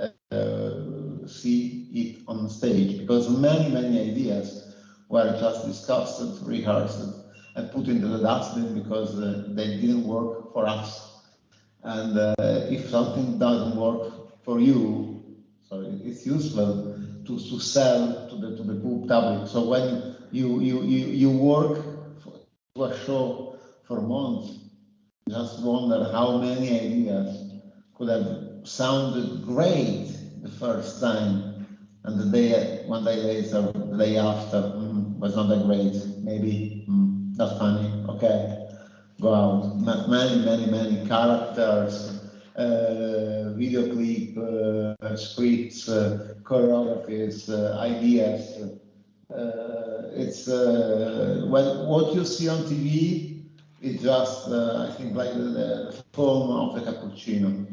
see it on stage, because many ideas were just discussed, rehearsed, and put into the dustbin because they didn't work for us. And if something doesn't work for you, so it's useful to sell to the public. So when you work to a show for months, you just wonder how many ideas could have sounded great the first time, and one day later, the day after, was not that great. Maybe not funny. Okay. Go out. Many characters, video clip, scripts, choreographies, ideas. It's what you see on TV is just, I think, like the foam of the cappuccino.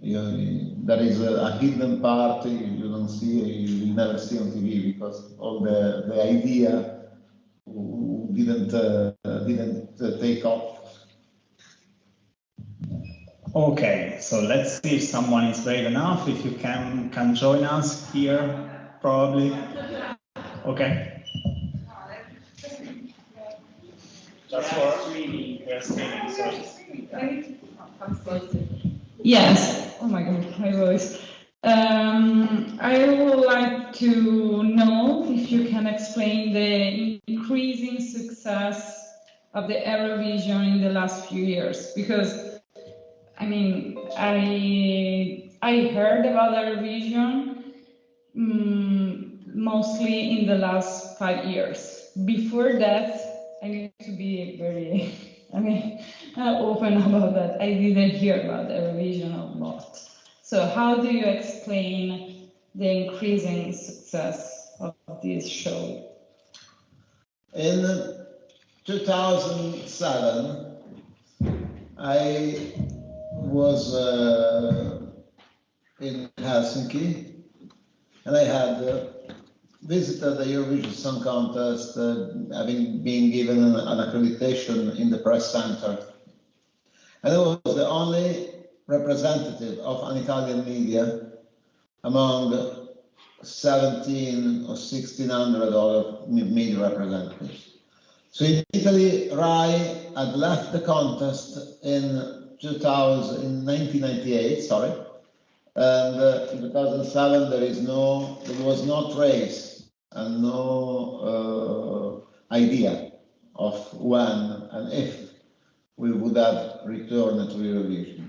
There is a hidden part you don't see, you never see on TV, because all the idea didn't take off. Okay, so let's see if someone is brave enough. If you can join us here, probably. Okay. Just for screening, sorry. Yes. Oh my God, my voice. I would like to know if you can explain the increasing success of the Eurovision in the last few years, because I mean, I heard about Eurovision mostly in the last 5 years. Before that, I need to be very, open about that. I didn't hear about Eurovision a lot. So how do you explain the increasing success of this show? In 2007, I was in Helsinki, and I had visited the Eurovision Song Contest, having been given an accreditation in the press center. And I was the only representative of an Italian media among 17 or 1,600 other media representatives. So in Italy, Rai had left the contest in 1998, and in 2007 there was no trace and no idea of when and if we would have returned to Eurovision.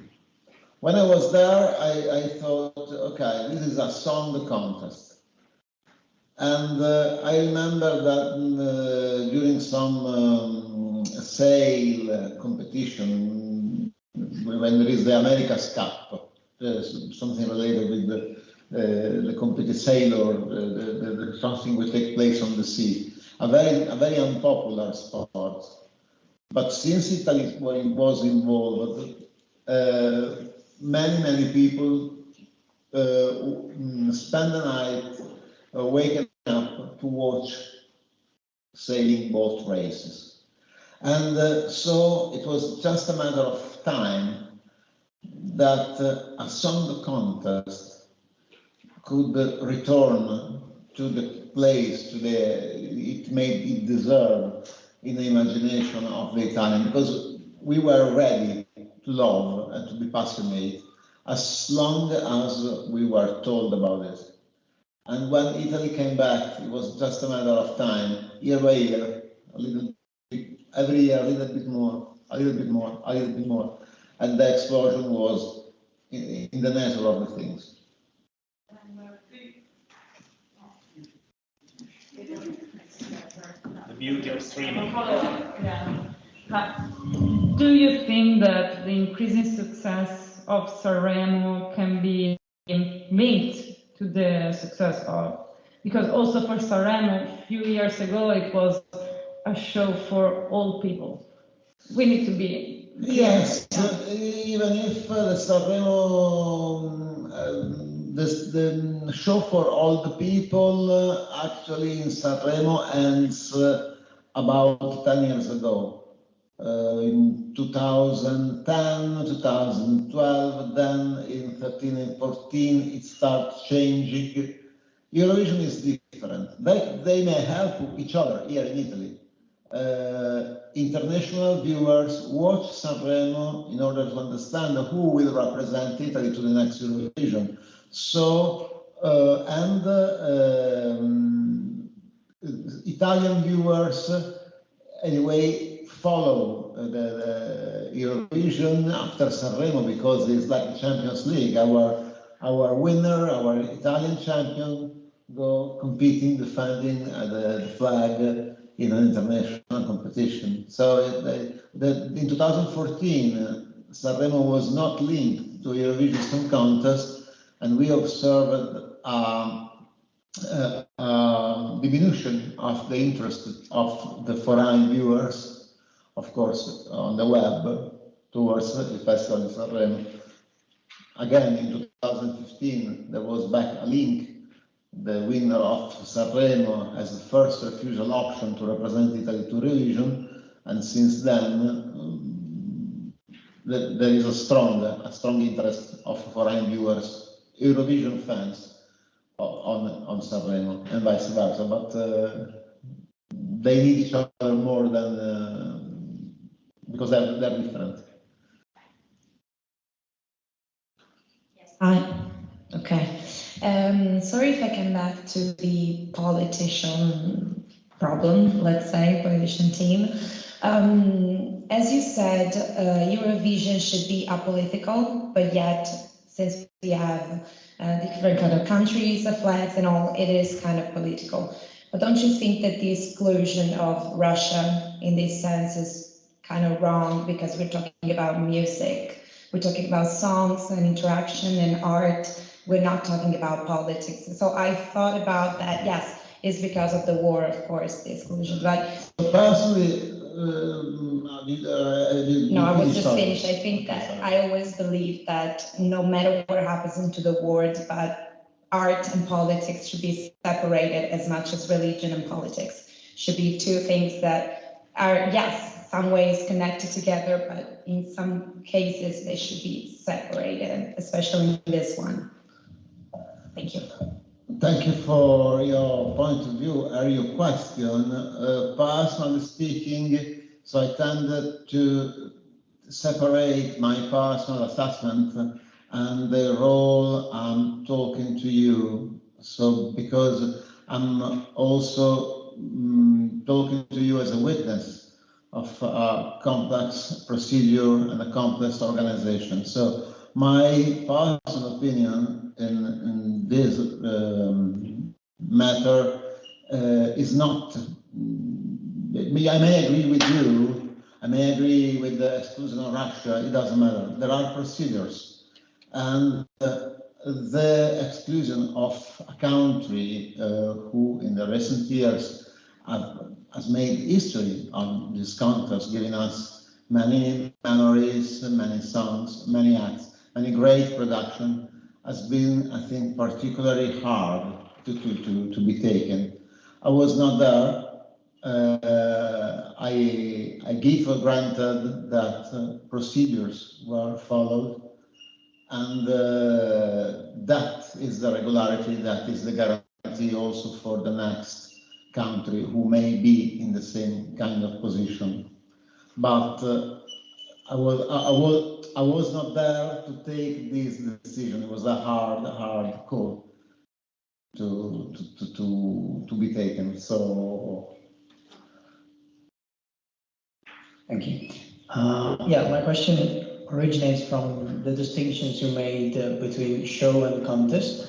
When I was there, I thought, okay, this is a song contest. And I remember that during some sail competition, when there is the America's Cup, something related with the competitive sailor, the something which takes place on the sea, a very unpopular sport. But since Italy was involved, many people spend the night waking up to watch sailing boat races. And so it was just a matter of time that a song contest could return to the place, it made it deserve in the imagination of the Italian, because we were ready to love and to be passionate as long as we were told about it. And when Italy came back, it was just a matter of time, year by year, a little bit, every year a little bit more, a little bit more, a little bit more. And the explosion was in the nature of the things. The beauty of streaming. Do you think that the increasing success of Sanremo can be linked to the success of, because also for Sanremo a few years ago it was a show for all people. We need to be yes, even if the Sanremo the show for all the people actually in Sanremo ends about 10 years ago. In 2010, 2012, then in 13 and 14 it starts changing. Eurovision is different. They may help each other here in Italy. International viewers watch Sanremo in order to understand who will represent Italy to the next Eurovision. So, Italian viewers anyway follow the Eurovision after Sanremo because it's like the Champions League. Our winner, our Italian champion, go competing, defending the flag in an international competition. So in 2014, Sanremo was not linked to Eurovision Song Contest, and we observed diminution of the interest of the foreign viewers, of course, on the web towards the festival in Sanremo. Again, in 2015, there was back a link. The winner of Sanremo as the first refusal option to represent Italy to Eurovision, and since then there is a strong interest of foreign viewers, Eurovision fans, on Sanremo and vice versa. But they need each other more than because they're different. Yes. Okay. Sorry if I come back to the politician problem, let's say, politician team. As you said, Eurovision should be apolitical, but yet, since we have different kind of countries, the flags and all, it is kind of political. But don't you think that the exclusion of Russia in this sense is kind of wrong, because we're talking about music, we're talking about songs and interaction and art, we're not talking about politics. So I thought about that, yes, it's because of the war, of course, the exclusion, but... Personally, no, I was just finished. I think that I always believe that no matter what happens into the world, but art and politics should be separated as much as religion and politics should be two things that are, yes, some ways connected together, but in some cases they should be separated, especially in this one. Thank you. Thank you for your point of view and your question. Personally speaking, so I tended to separate my personal assessment and the role I'm talking to you. So because I'm also talking to you as a witness of a complex procedure and a complex organization. So my personal opinion in this matter is not, I may agree with you, I may agree with the exclusion of Russia, it doesn't matter. There are procedures. And the exclusion of a country who in the recent years have has made history on this contest, giving us many memories, many songs, many acts, many great production, has been, I think, particularly hard to be taken. I was not there. I give for granted that procedures were followed, and that is the regularity, that is the guarantee also for the next country who may be in the same kind of position. But I was not there to take this decision. It was a hard call to be taken. So. Thank you. Yeah, my question originates from the distinctions you made between show and contest.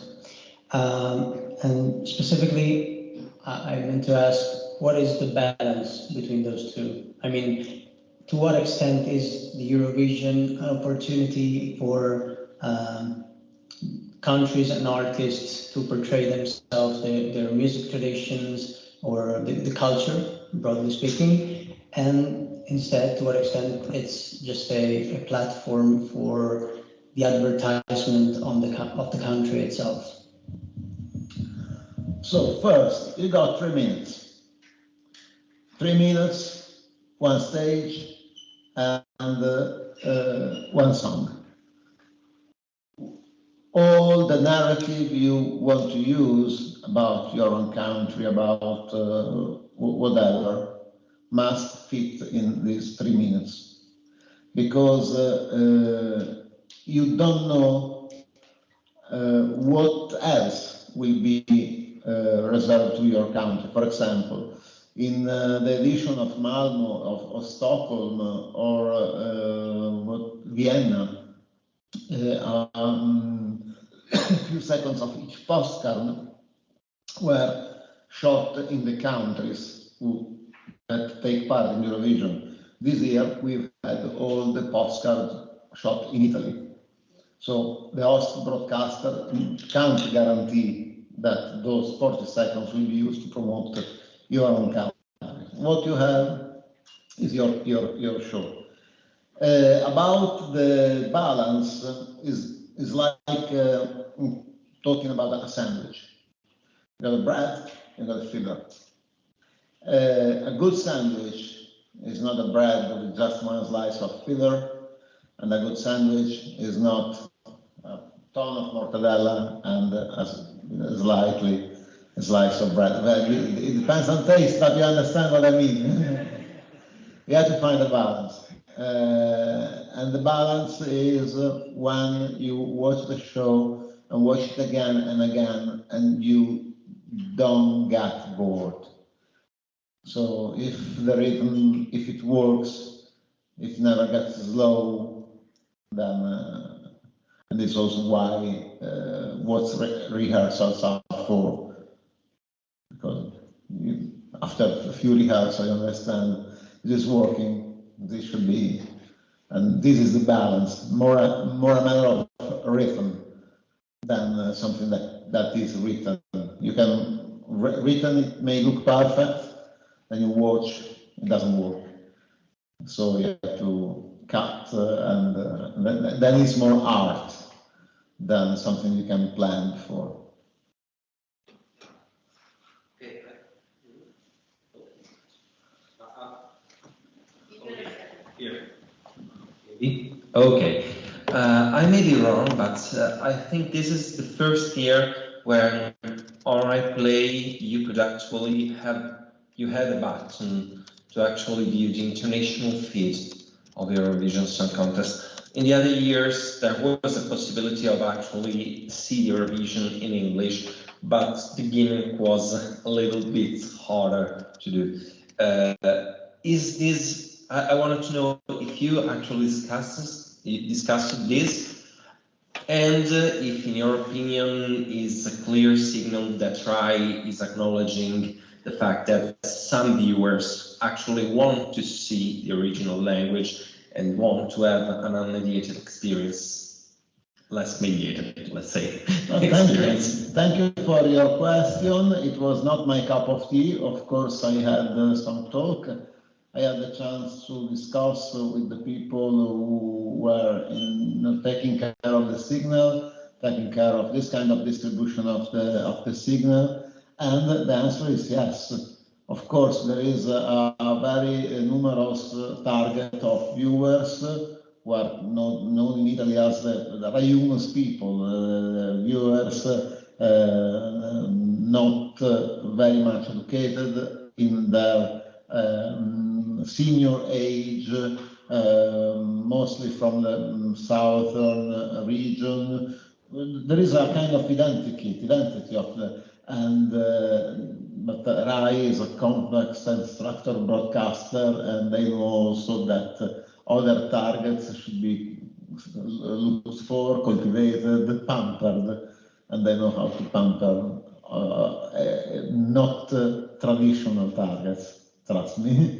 And specifically, I meant to ask, what is the balance between those two? I mean, to what extent is the Eurovision an opportunity for countries and artists to portray themselves, their music traditions, or the culture, broadly speaking? And instead, to what extent it's just a platform for the advertisement of the country itself? So first, you got 3 minutes. 3 minutes, one stage, and one song. All the narrative you want to use about your own country, about whatever, must fit in these 3 minutes, because you don't know what else will be reserved to your country. For example, in the edition of Malmo, of Stockholm, or Vienna, a few seconds of each postcard were shot in the countries that take part in Eurovision. This year we've had all the postcards shot in Italy. So the host broadcaster can't guarantee that those 40 seconds will be used to promote your own country. What you have is your show. About the balance is like talking about a sandwich. You got a bread, you got a filler. A good sandwich is not a bread with just one slice of filler, and a good sandwich is not a ton of mortadella and a slice of bread. It depends on taste, but you understand what I mean. You have to find a balance. And the balance is when you watch the show and watch it again and again, and you don't get bored. So if the rhythm, if it works, it never gets slow, then, and it's also why what rehearsals are for. Because after a few rehearsals, you understand this is working, this should be, and this is the balance, more a matter of rhythm than something that is written. You can, written, it may look perfect, and you watch, it doesn't work. So you have to cut, and then it's more art than something you can plan for. Okay, I may be wrong, but I think this is the first year where on iPlay you could actually had a button to actually view the international feed of Eurovision Song Contest. In the other years, there was a possibility of actually see Eurovision in English, but the gimmick was a little bit harder to do. Is this? I wanted to know if you actually discussed this, and if, in your opinion, is a clear signal that RAI is acknowledging the fact that some viewers actually want to see the original language and want to have an unmediated experience less mediated, let's say, experience. Thank you for your question. It was not my cup of tea. Of course, I had some talk. I had the chance to discuss with the people who were taking care of the signal, taking care of this kind of distribution of the signal, and the answer is yes. Of course, there is a very numerous target of viewers who are known in Italy as the Raiunos people, viewers not very much educated in their senior age, mostly from the southern region. There is a kind of identity of the, but RAI is a complex and structured broadcaster, and they know also that other targets should be looked for, cultivated, pampered, and they know how to pamper not traditional targets, trust me.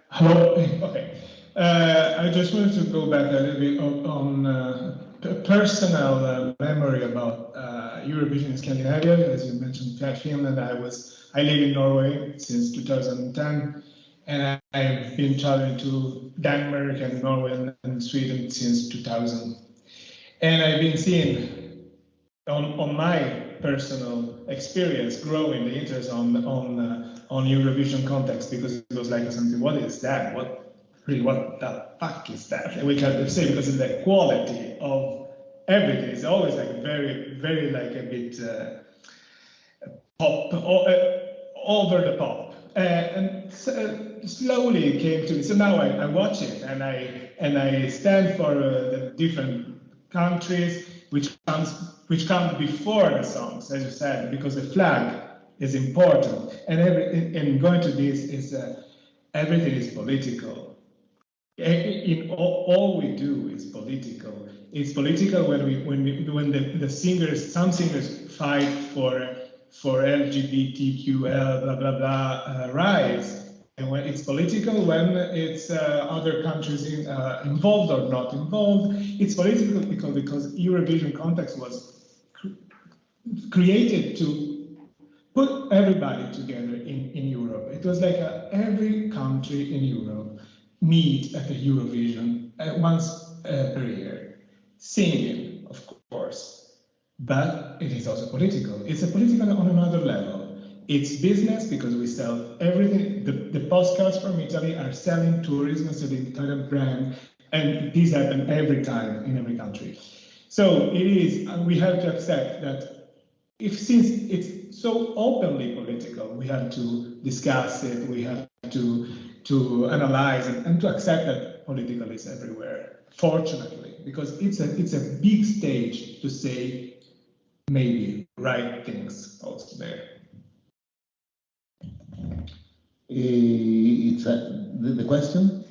Hello. Okay. I just wanted to go back a little bit on personal memory about Eurovision in Scandinavia. As you mentioned, Finland. I live in Norway since 2010, and I've been traveling to Denmark and Norway and Sweden since 2000. And I've been seeing on my personal experience growing the interest on Eurovision context, because it was like something, what is that? What the fuck is that? And we can say, because of the quality of everything is always like very, very like a bit pop, over the pop. And slowly it came to me. So now I watch it and I stand for the different countries which come before the songs, as you said, because the flag is important. And going to this is everything is political. All we do is political. It's political when the singers, some singers fight for LGBTQL blah blah blah rights, and when it's political when it's other countries involved or not involved. It's political because Eurovision context was created to put everybody together in Europe. It was like every country in Europe meet at the Eurovision once per year, singing, of course, but it is also political. It's a political on another level. It's business because we sell everything. The postcards from Italy are selling tourism, selling Italian brand, and this happens every time in every country. So it is, we have to accept that since it's so openly political, we have to discuss it, we have to analyze it, and to accept that political is everywhere, fortunately, because it's a big stage to say maybe right things also there. It's the question?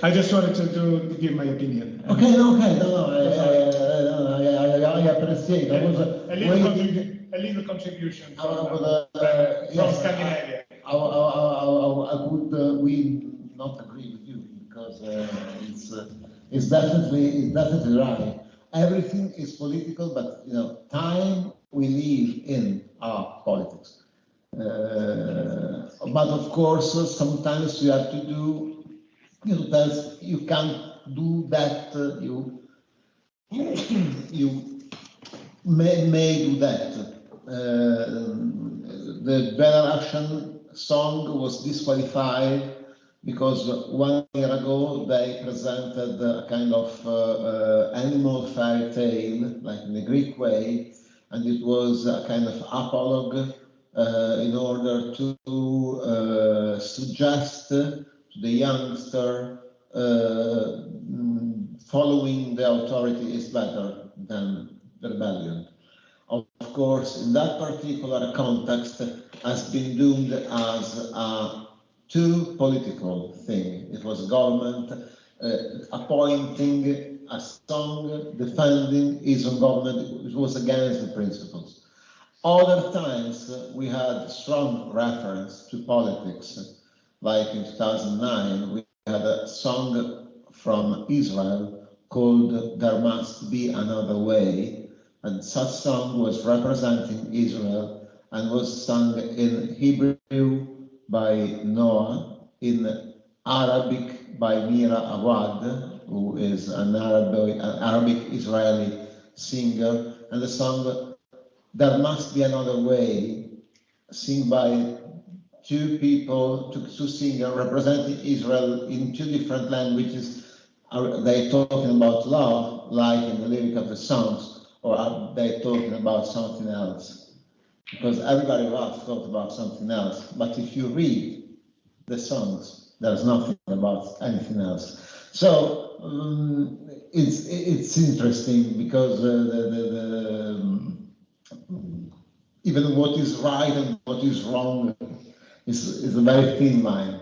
I just wanted to give my opinion. Okay, I appreciate. A little contribution from Scandinavia. We not agree with you because it's definitely right. Everything is political, but time we live in are politics. But of course, sometimes you have to do. You can't do that. You may do that. The Belarusian song was disqualified because 1 year ago they presented a kind of animal fairy tale, like in the Greek way, and it was a kind of apologue in order to suggest to the youngster following the authority is better than rebellion. Of course, in that particular context, has been doomed as a too political thing. It was government appointing a song defending its own government. It was against the principles. Other times we had strong reference to politics, like in 2009 we had a song from Israel called There Must Be Another Way, and such song was representing Israel and was sung in Hebrew by Noah, in Arabic by Mira Awad, who is an Arabic Israeli singer, and the song There Must Be Another Way, sung by two people, two singers representing Israel in two different languages. Are they talking about love, like in the lyric of the songs, or are they talking about something else? Because everybody else thought about something else, but if you read the songs, there's nothing about anything else. So it's interesting because even what is right and what is wrong is a very thin line.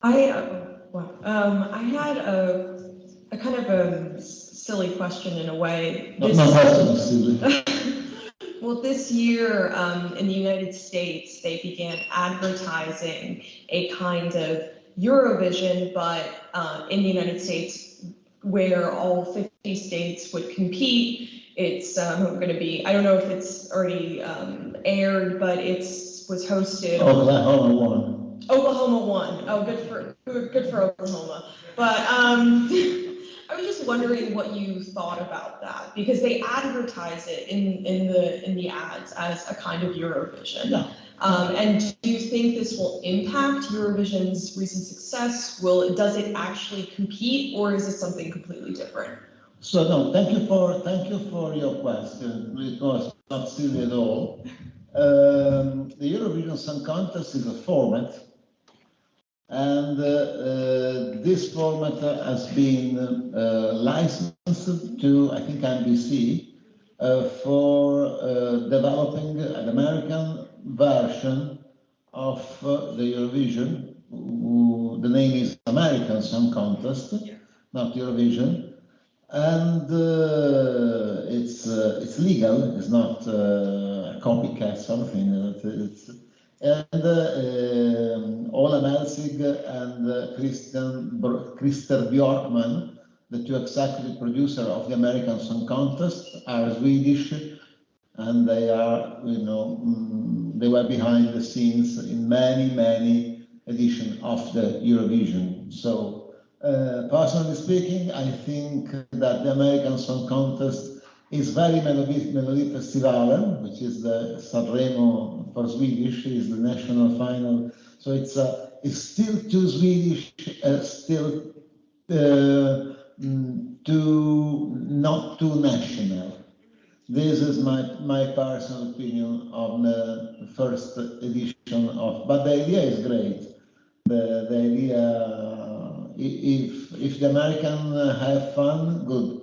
I had a kind of a silly question in a way. Well, this year in the United States, they began advertising a kind of Eurovision, but in the United States, where all 50 states would compete. It's going to be, I don't know if it's already aired, but it was hosted. Oklahoma won. Oklahoma won. Oh, good for Oklahoma. But I was just wondering what you thought about that, because they advertise it in the ads as a kind of Eurovision. Yeah. And do you think this will impact Eurovision's recent success? Does it actually compete, or is it something completely different? So no, thank you for your question. It was not silly at all. The Eurovision Song Contest is a format, and this format has been licensed to, I think, NBC for developing an American version of the Eurovision. The name is American Song Contest, not Eurovision. And it's legal. It's not a copycat something. Ola Melsig and Christer Björkman, the two executive producers of the American Song Contest, are Swedish, and they are, they were behind the scenes in many editions of the Eurovision. So. Personally speaking, I think that the American Song Contest is very Melodifestivalen, which is the Remo for Swedish, is the national final. So it's still too Swedish, still not too national. This is my personal opinion on the first edition of. But the idea is great. The idea. If the Americans have fun, good.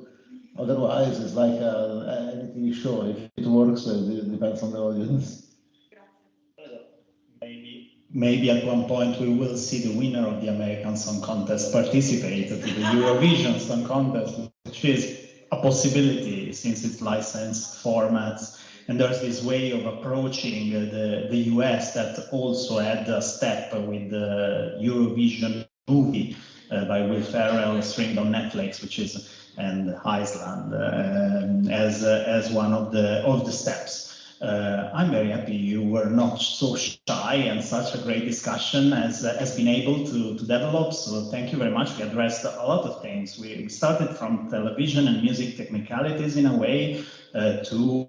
Otherwise, it's like any TV show. If it works, it depends on the audience. Maybe at one point we will see the winner of the American Song Contest participate to the Eurovision Song Contest, which is a possibility since it's licensed formats. And there's this way of approaching the US that also had a step with the Eurovision movie by Will Ferrell, streamed on Netflix, which is, and Iceland as one of the steps. I'm very happy you were not so shy, and such a great discussion has been able to develop. So thank you very much. We addressed a lot of things. We started from television and music technicalities in a way to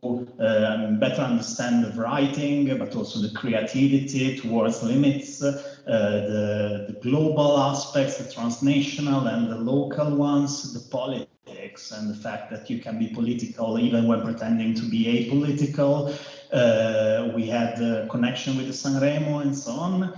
better understand the writing, but also the creativity towards limits, the global aspects, the transnational and the local ones, the politics, and the fact that you can be political even when pretending to be apolitical. We had a connection with the Sanremo and so on.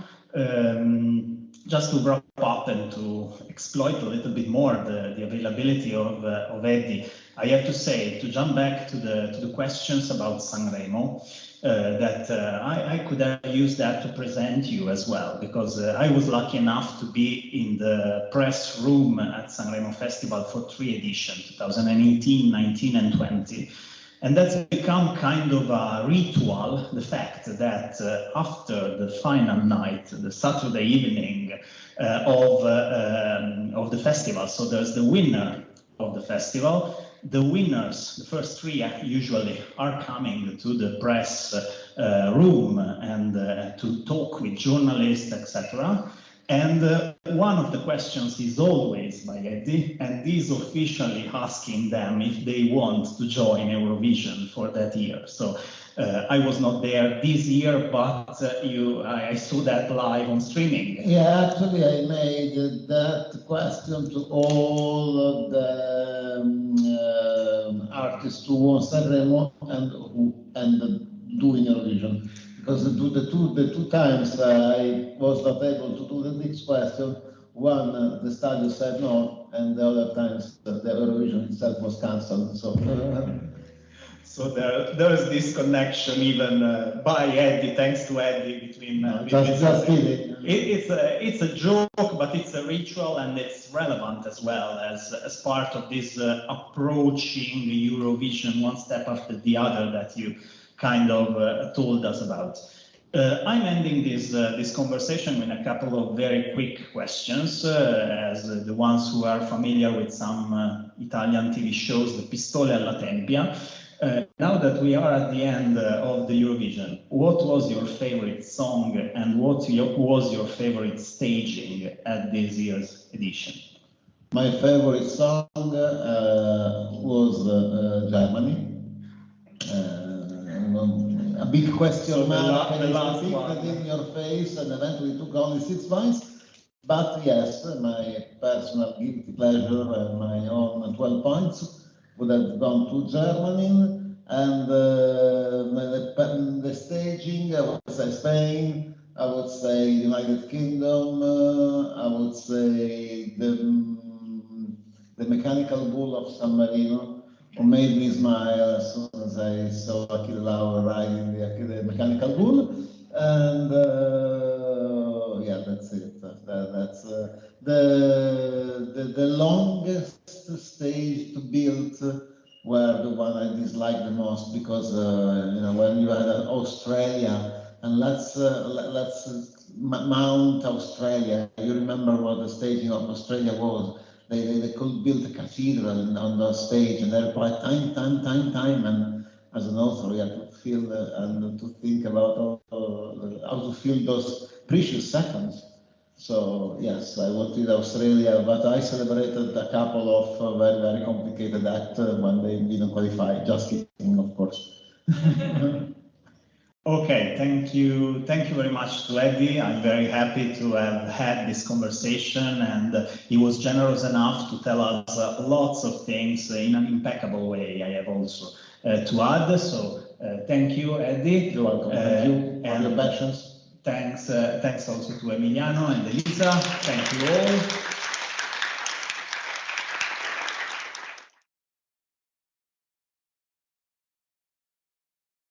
Just to wrap up and to exploit a little bit more the availability of Eddy, I have to say, to jump back to the questions about Sanremo, I could have used that to present you as well, because I was lucky enough to be in the press room at Sanremo Festival for 3 editions, 2018, 19 and 20. And that's become kind of a ritual, the fact that after the final night, the Saturday evening of the festival, so there's the winner of the festival. The winners, the first 3 usually, are coming to the press room and to talk with journalists, etc. And one of the questions is always by Eddy, and he's officially asking them if they want to join Eurovision for that year. So I was not there this year, but I saw that live on streaming. Yeah, actually, I made that question to all of the artists who won Sanremo and doing Eurovision. Because the two times I was not able to do the next question, one the studio said no, and the other times the Eurovision itself was cancelled. So there is this connection even by Eddy, thanks to Eddy, between. Just kidding. It's a joke, but it's a ritual, and it's relevant as well as part of this approaching Eurovision one step after the other that you kind of told us about. I'm ending this conversation with a couple of very quick questions, as the ones who are familiar with some Italian TV shows, the Pistole alla Tempia. Now that we are at the end of the Eurovision, what was your favorite song and what was your favorite staging at this year's edition? My favorite song was Germany. A big question mark, the last one in your face, and eventually took only 6 points. But yes, my personal guilty pleasure and my own 12 points would have gone to Germany, and the staging, I would say Spain, I would say United Kingdom, I would say the Mechanical Bull of San Marino, who made me smile as soon as I saw Achille Lauro riding the Mechanical Bull, and yeah, that's it. That's the longest stage to build were the one I disliked the most, because when you had Australia, and let's mount Australia. You remember what the staging of Australia was? They could build a cathedral on the stage, and they required time, and as an author, you have to feel and to think about how to fill those precious seconds. So yes, I wanted Australia, but I celebrated a couple of very, very complicated acts when they didn't qualify. Just kidding, of course. Okay, thank you very much to Eddy. I'm very happy to have had this conversation, and he was generous enough to tell us lots of things in an impeccable way. I have also to add, so thank you, Eddy. You're welcome. Thank you for your patience. Thanks also to Emiliano and Elisa. Thank you all.